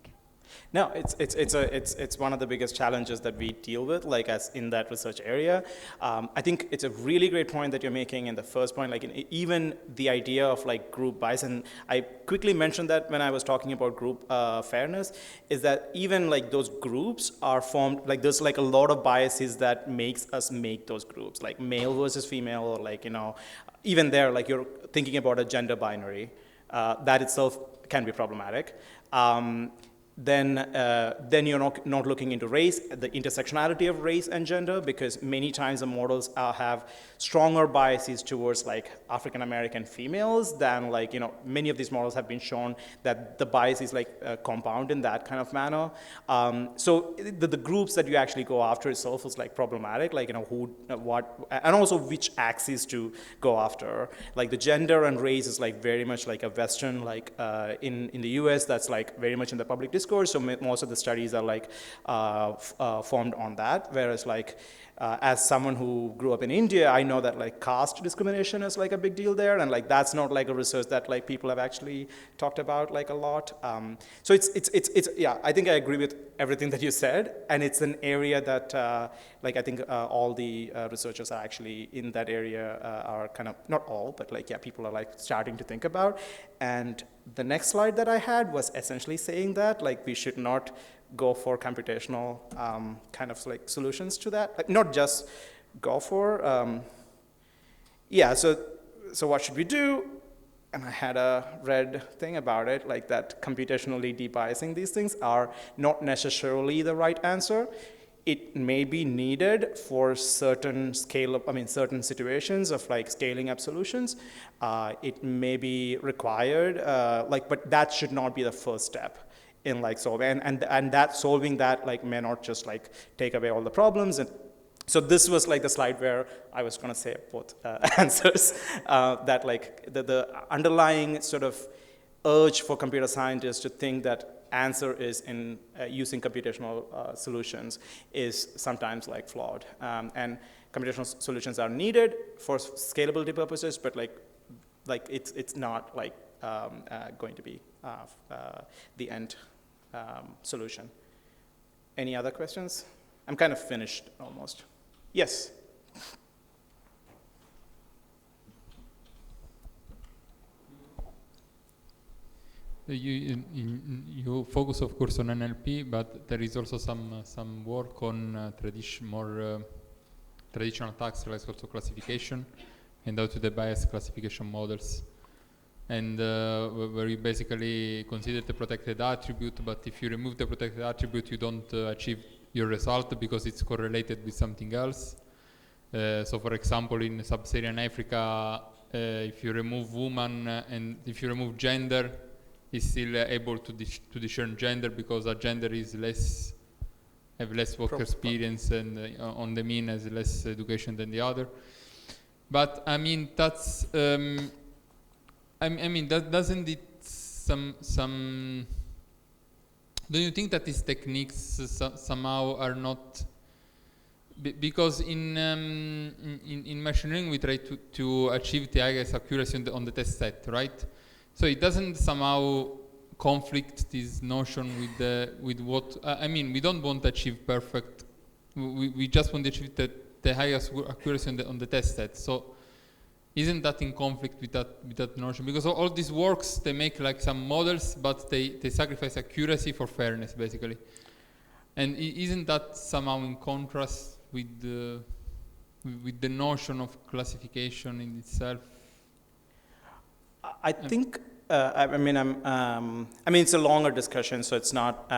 no, it's one of the biggest challenges that we deal with, like, as in that research area. I think it's a really great point that you're making in the first point, like, even the idea of like group bias, and I quickly mentioned that when I was talking about group fairness, is that even like those groups are formed, like there's like a lot of biases that makes us make those groups, like male versus female, or like, you know, even there, like you're thinking about a gender binary, that itself can be problematic. Then you're not looking into race, the intersectionality of race and gender, because many times the models have stronger biases towards like African American females than, like, you know, many of these models have been shown that the bias is like compound in that kind of manner. So the groups that you actually go after itself is like problematic, like, you know, who, what, and also which axis to go after. Like the gender and race is like very much like a Western, like in the US, that's like very much in the public discourse. So most of the studies are like formed on that, whereas like as someone who grew up in India, I know that like caste discrimination is like a big deal there, and like that's not like a research that like people have actually talked about like a lot. So it's yeah, I think I agree with everything that you said, and it's an area that like I think all the researchers are actually in that area are kind of, not all, but like, yeah, people are like starting to think about. And the next slide that I had was essentially saying that like we should not go for computational kind of like solutions to that, like not just go for, yeah, so what should we do? And I had a red thing about it, like that computationally debiasing these things are not necessarily the right answer. It may be needed for certain certain situations of like scaling up solutions. It may be required, like, but that should not be the first step in like solving, and that solving that like may not just like take away all the problems. And so this was like the slide where I was going to say both answers, that like the underlying sort of urge for computer scientists to think that answer is in using computational solutions is sometimes like flawed. And computational solutions are needed for scalability purposes, but like it's not like going to be the end solution. Any other questions? I'm kind of finished almost. Yes. You focus, of course, on NLP, but there is also some work on traditional attacks, like also classification, and how to debias classification models, and where you basically consider the protected attribute, but if you remove the protected attribute, you don't achieve your result because it's correlated with something else. So, for example, in sub-Saharan Africa, if you remove woman and if you remove gender, it's still able to discern gender because a gender is have less work experience and on the mean has less education than the other. But I mean that's I mean that doesn't it some do you think that these techniques somehow are not because in machine learning we try to achieve the highest accuracy on the test set, right? So it doesn't somehow conflict this notion with what I mean. We don't want to achieve perfect. We just want to achieve the highest accuracy on the test set. So isn't that in conflict with that notion? Because all these works, they make like some models, but they sacrifice accuracy for fairness, basically. And isn't that somehow in contrast with the notion of classification in itself? I think, I mean, it's a longer discussion, so it's not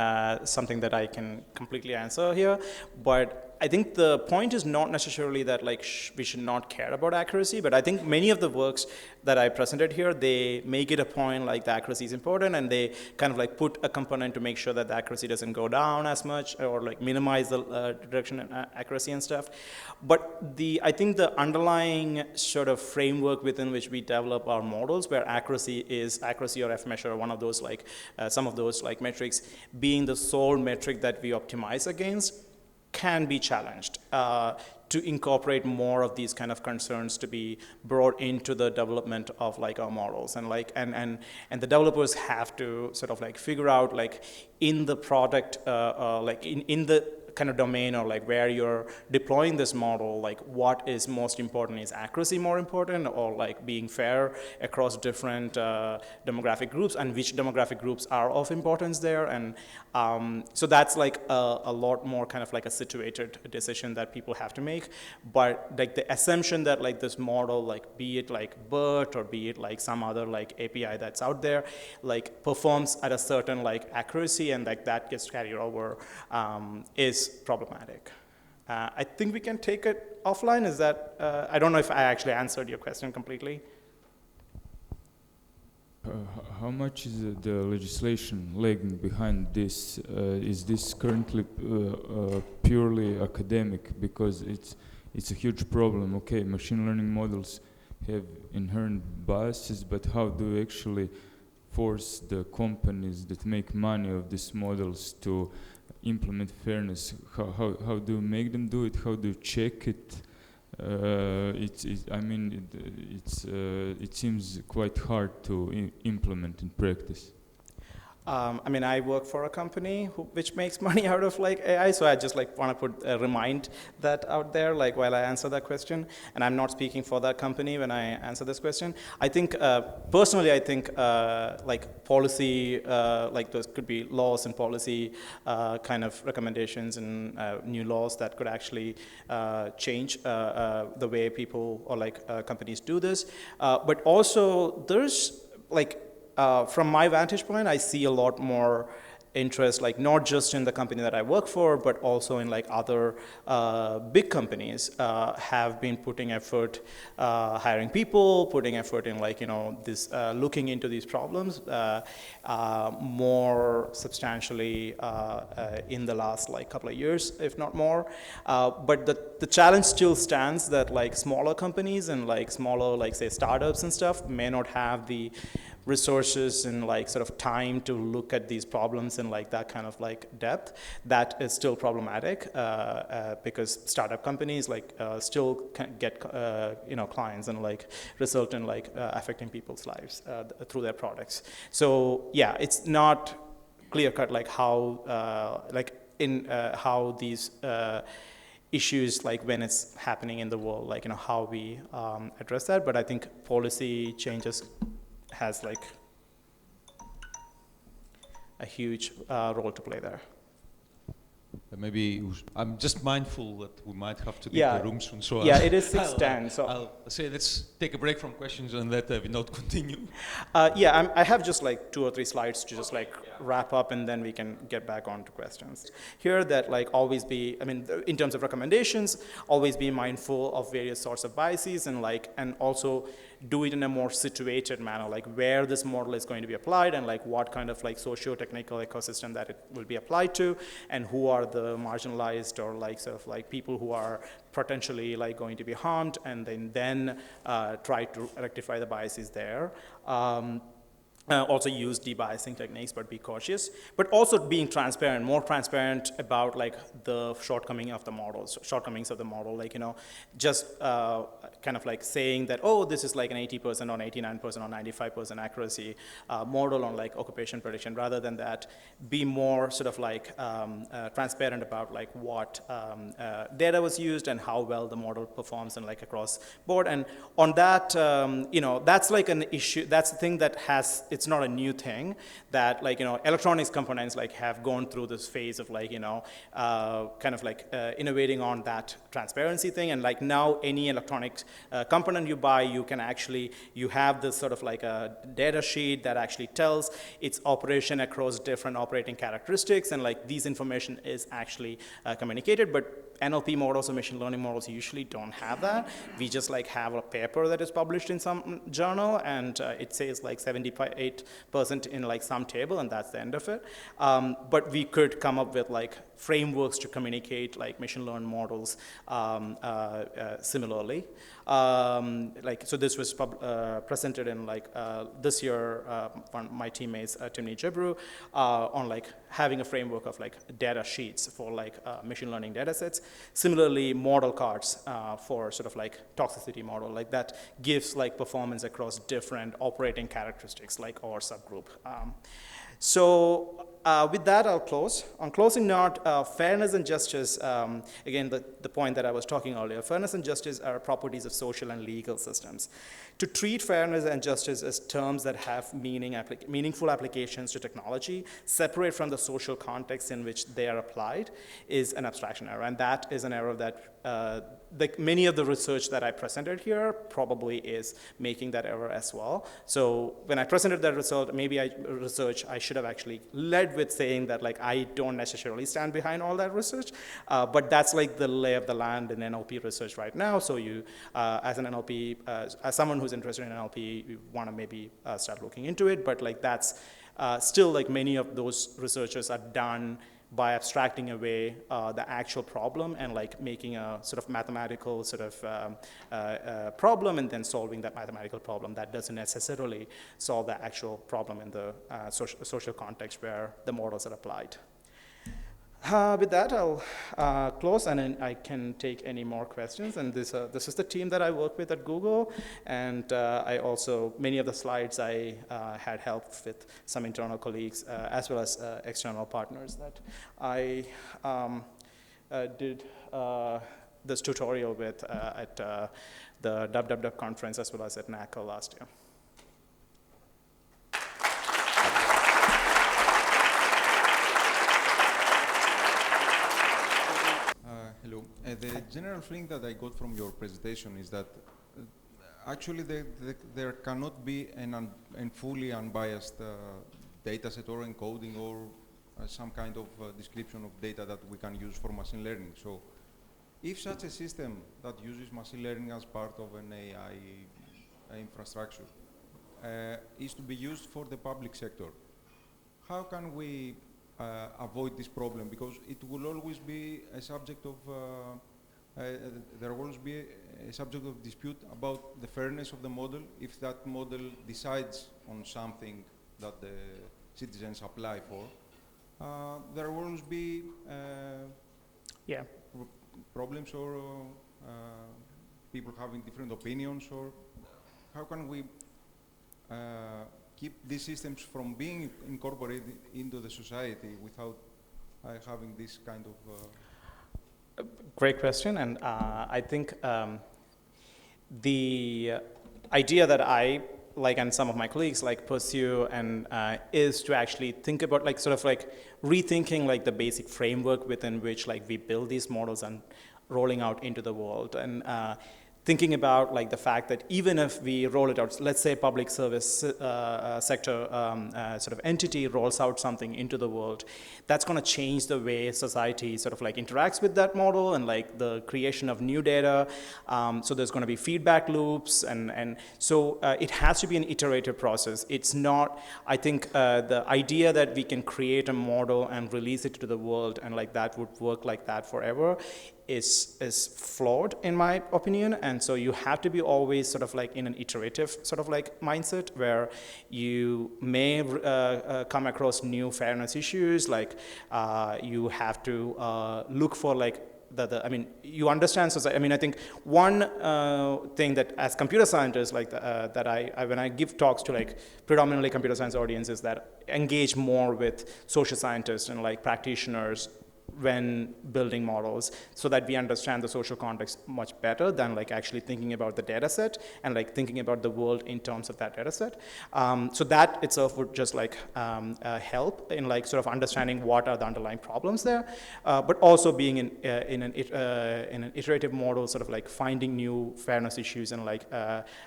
something that I can completely answer here. But I think the point is not necessarily that like we should not care about accuracy, but I think many of the works that I presented here, they make it a point like the accuracy is important, and they kind of like put a component to make sure that the accuracy doesn't go down as much or like minimize the reduction in accuracy and stuff. But I think the underlying sort of framework within which we develop our models, where accuracy or F measure or one of those like some of those like metrics being the sole metric that we optimize against, can be challenged to incorporate more of these kind of concerns to be brought into the development of like our models, and like and the developers have to sort of like figure out like in the product like in the kind of domain or like where you're deploying this model, like what is most important. Is accuracy more important, or like being fair across different demographic groups, and which demographic groups are of importance there? And so that's like a lot more kind of like a situated decision that people have to make. But like the assumption that like this model, like be it like BERT or be it like some other like API that's out there, like performs at a certain like accuracy and like that gets carried over is problematic. I think we can take it offline. Is that, I don't know if I actually answered your question completely. How much is the legislation lagging behind this? Is this currently purely academic? Because it's a huge problem. Okay, machine learning models have inherent biases, but how do you actually force the companies that make money of these models to implement fairness? How do you make them do it? How do you check it? It seems quite hard to implement in practice. I mean, I work for a company which makes money out of like AI, so I just like want to remind that out there, like while I answer that question. And I'm not speaking for that company when I answer this question. I think personally, I think like policy, like those could be laws and policy kind of recommendations and new laws that could actually change the way people or like companies do this. But also, there's like. From my vantage point, I see a lot more interest, like not just in the company that I work for, but also in like other big companies have been putting effort, hiring people, putting effort in like, you know, this looking into these problems more substantially in the last like couple of years, if not more. But the challenge still stands that like smaller companies and like smaller, like say startups and stuff may not have the resources and like sort of time to look at these problems in like that kind of like depth. That is still problematic because startup companies like still can get you know, clients and like result in like affecting people's lives through their products. So yeah, it's not clear cut like how like in how these issues, like when it's happening in the world, like, you know, how we address that. But I think policy changes has like a huge role to play there. Maybe I'm just mindful that we might have to leave Yeah. the room soon. So Yeah, it is 6:10. So I'll say let's take a break from questions and let Vinod continue. I have just like 2 or 3 slides to just like wrap up, and then we can get back on to questions. Here, that like always be, I mean, in terms of recommendations, always be mindful of various sorts of biases, and also do it in a more situated manner, like where this model is going to be applied, and like what kind of like socio-technical ecosystem that it will be applied to, and who are the marginalized or like sort of like people who are potentially like going to be harmed, and then try to rectify the biases there. Also use debiasing techniques, but be cautious. But also being transparent, more transparent about like the shortcomings of the model. Like, just kind of like saying that, oh, this is like an 80% or 89% or 95% accuracy model on like occupation prediction. Rather than that, be more sort of like transparent about like what data was used and how well the model performs and like across board. And on that, that's like an issue. That's the thing that it's not a new thing, that like, electronics components like have gone through this phase of like, kind of like innovating on that transparency thing. And like now any electronics component you buy, you have this sort of like a data sheet that actually tells its operation across different operating characteristics, and like these information is actually communicated. But NLP models or machine learning models usually don't have that. We just like have a paper that is published in some journal, and it says like 78% in like some table, and that's the end of it. But we could come up with like frameworks to communicate like machine learning models similarly. So this was presented in like this year, my teammates Timney Jebru, on like having a framework of like data sheets for like machine learning data sets. Similarly, model cards for sort of like toxicity model, like that gives like performance across different operating characteristics, like or subgroup. With that, I'll close. On closing note, fairness and justice, again, the point that I was talking earlier, fairness and justice are properties of social and legal systems. To treat fairness and justice as terms that have meaningful applications to technology, separate from the social context in which they are applied, is an abstraction error. And that is an error that many of the research that I presented here probably is making that error as well. So when I presented that result, I should have actually led with saying that like I don't necessarily stand behind all that research, but that's like the lay of the land in NLP research right now. So you, as an NLP, as someone who's interested in NLP, you want to maybe start looking into it. But like that's still like many of those researchers are done by abstracting away the actual problem and like making a sort of mathematical sort of problem, and then solving that mathematical problem. That doesn't necessarily solve the actual problem in the social context where the models are applied. With that, I'll close, and then I can take any more questions. And this is the team that I work with at Google, and I also, many of the slides I had help with some internal colleagues as well as external partners that I did this tutorial with at the WWW conference as well as at NACL last year. Hello. The general feeling that I got from your presentation is that actually there cannot be a fully unbiased data set or encoding or some kind of description of data that we can use for machine learning. So if such a system that uses machine learning as part of an AI infrastructure is to be used for the public sector, how can we avoid this problem? Because it will always be a subject of there will always be a subject of dispute about the fairness of the model. If that model decides on something that the citizens apply for, there will always be problems or people having different opinions. Or how can we keep these systems from being incorporated into the society without having this kind of... Great question, and I think the idea that I like, and some of my colleagues like pursue and is to actually think about like sort of like rethinking like the basic framework within which like we build these models and rolling out into the world, and thinking about like the fact that even if we roll it out, let's say public service sector sort of entity rolls out something into the world, that's going to change the way society sort of like interacts with that model and like the creation of new data. So there's going to be feedback loops, and so it has to be an iterative process. It's not, I think the idea that we can create a model and release it to the world and like that would work like that forever is flawed in my opinion. And so you have to be always sort of like in an iterative sort of like mindset where you may come across new fairness issues, like you have to look for like I mean, you understand society. I mean, I think one thing that as computer scientists, like that I when I give talks to like predominantly computer science audiences that engage more with social scientists and like practitioners when building models, so that we understand the social context much better than like actually thinking about the data set and like thinking about the world in terms of that data set. So that itself would just like help in like sort of understanding what are the underlying problems there, but also being in an iterative model, sort of like finding new fairness issues and like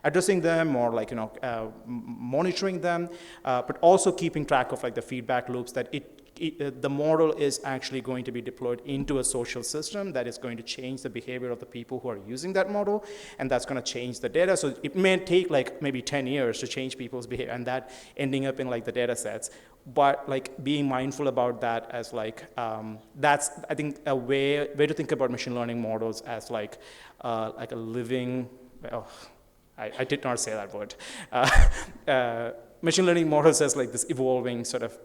addressing them, or like, you know, monitoring them, but also keeping track of like the feedback loops that the model is actually going to be deployed into a social system that is going to change the behavior of the people who are using that model, and that's going to change the data. So it may take like maybe 10 years to change people's behavior, and that ending up in like the data sets. But like being mindful about that as like, that's, I think, a way to think about machine learning models as like a living, I did not say that word. Machine learning models as like this evolving sort of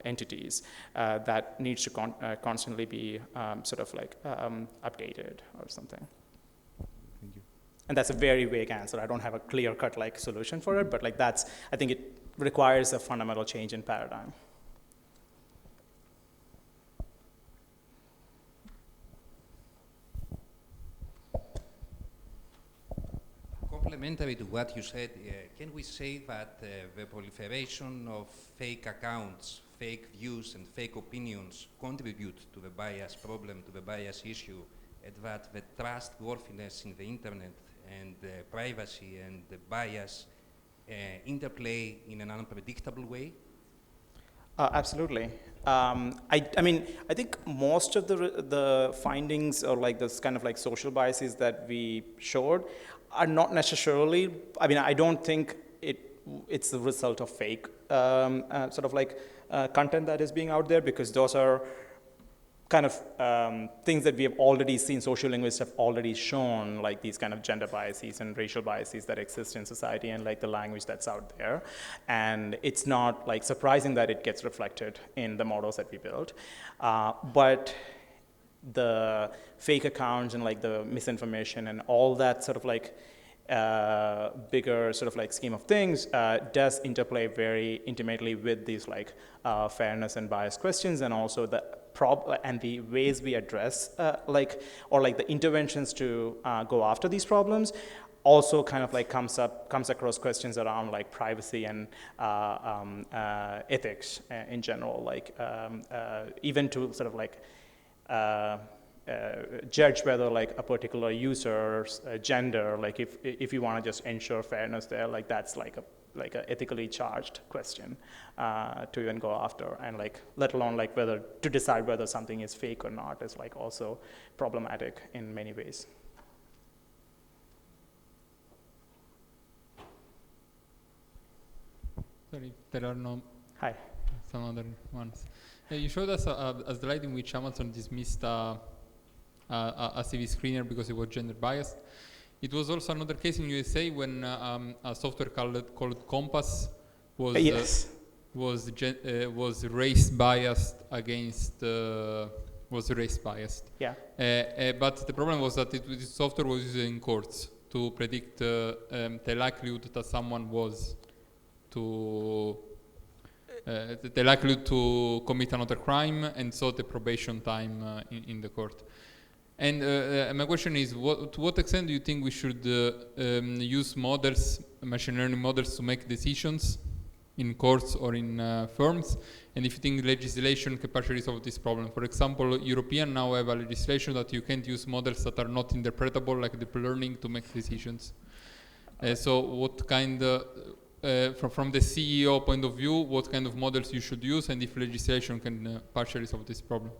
entities that needs to constantly be sort of like updated or something. Thank you. And that's a very vague answer. I don't have a clear-cut like solution for it, but like that's, I think it requires a fundamental change in paradigm. Complementary to what you said, can we say that the proliferation of fake accounts, fake views, and fake opinions contribute to the bias problem, to the bias issue, and that the trustworthiness in the internet and privacy and the bias interplay in an unpredictable way? Absolutely. I mean, I think most of the findings or like this kind of like social biases that we showed are not necessarily, I mean, I don't think it's the result of fake sort of like content that is being out there, because those are kind of things that we have already seen. Social linguists have already shown like these kind of gender biases and racial biases that exist in society and like the language that's out there. And it's not like surprising that it gets reflected in the models that we build. But the fake accounts and like the misinformation and all that sort of like bigger sort of like scheme of things does interplay very intimately with these like fairness and bias questions, and also the and the ways we address like, or like the interventions to go after these problems also kind of like comes across questions around like privacy and ethics in general, like even to sort of like judge whether like a particular user's gender, like if you want to just ensure fairness there, like that's like a ethically charged question to even go after, and like let alone like whether to decide whether something is fake or not is like also problematic in many ways. Sorry, there are no. Hi. Some other ones. You showed us a slide in which Amazon dismissed a CV screener because it was gender biased. It was also another case in USA when a software called Compass was Yes. Was race biased against was race biased. Yeah. But the problem was that this software was used in courts to predict the likelihood that someone was to the likelihood to commit another crime, and so the probation time in the court. And my question is, to what extent do you think we should use models, machine learning models, to make decisions in courts or in firms? And if you think legislation can partially solve this problem? For example, European now have a legislation that you can't use models that are not interpretable, like deep learning, to make decisions. So what kind, from the CEO point of view, what kind of models you should use, and if legislation can partially solve this problem?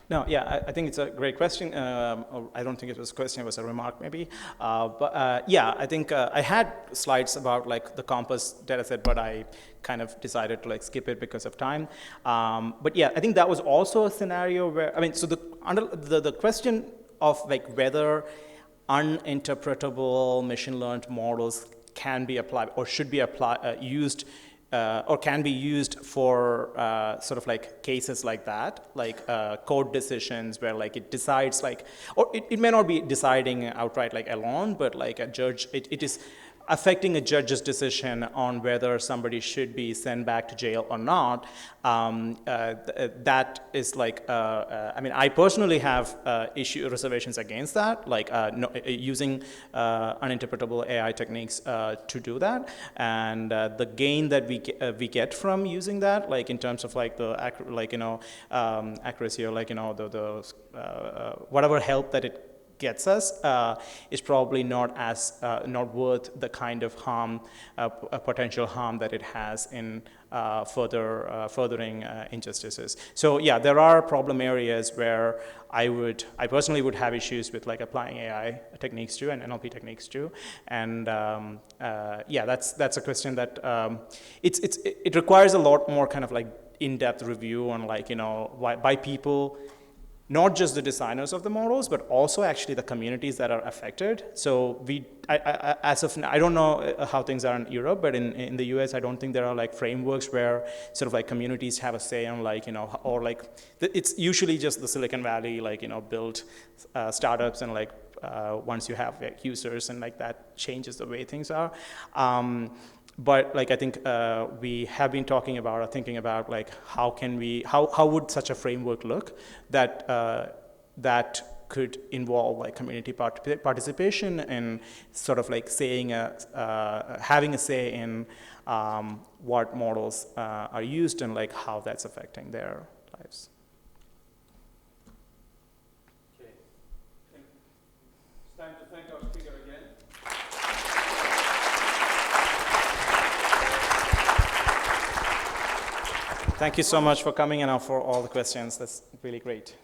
No, yeah, I think it's a great question. Or I don't think it was a question, it was a remark maybe. But yeah, I think I had slides about like the Compass dataset, but I kind of decided to like skip it because of time. But yeah, I think that was also a scenario where, I mean, so the question of like whether uninterpretable machine learned models can be applied or should be used or can be used for sort of like cases like that, like court decisions where like it decides like, or it may not be deciding outright like alone, but like a judge, it is affecting a judge's decision on whether somebody should be sent back to jail or not. That is like, I mean, I personally have reservations against that, like using uninterpretable AI techniques to do that. And the gain that we get from using that, like in terms of like the accuracy or like, the whatever help that it gets us is probably not as not worth the kind of harm, potential harm that it has in furthering injustices. So yeah, there are problem areas where I personally would have issues with like applying AI techniques to and NLP techniques to, and yeah, that's a question that it requires a lot more kind of like in-depth review on like by people. Not just the designers of the models, but also actually the communities that are affected. So as of now, I don't know how things are in Europe, but in the US, I don't think there are like frameworks where sort of like communities have a say on like, or like, it's usually just the Silicon Valley, like, built startups and like, once you have like, users and like that changes the way things are. But like I think we have been talking about or thinking about like how would such a framework look that that could involve like community participation and sort of like having a say in what models are used and like how that's affecting their lives. Okay, it's time to thank our speaker again. Thank you so much for coming and for all the questions. That's really great.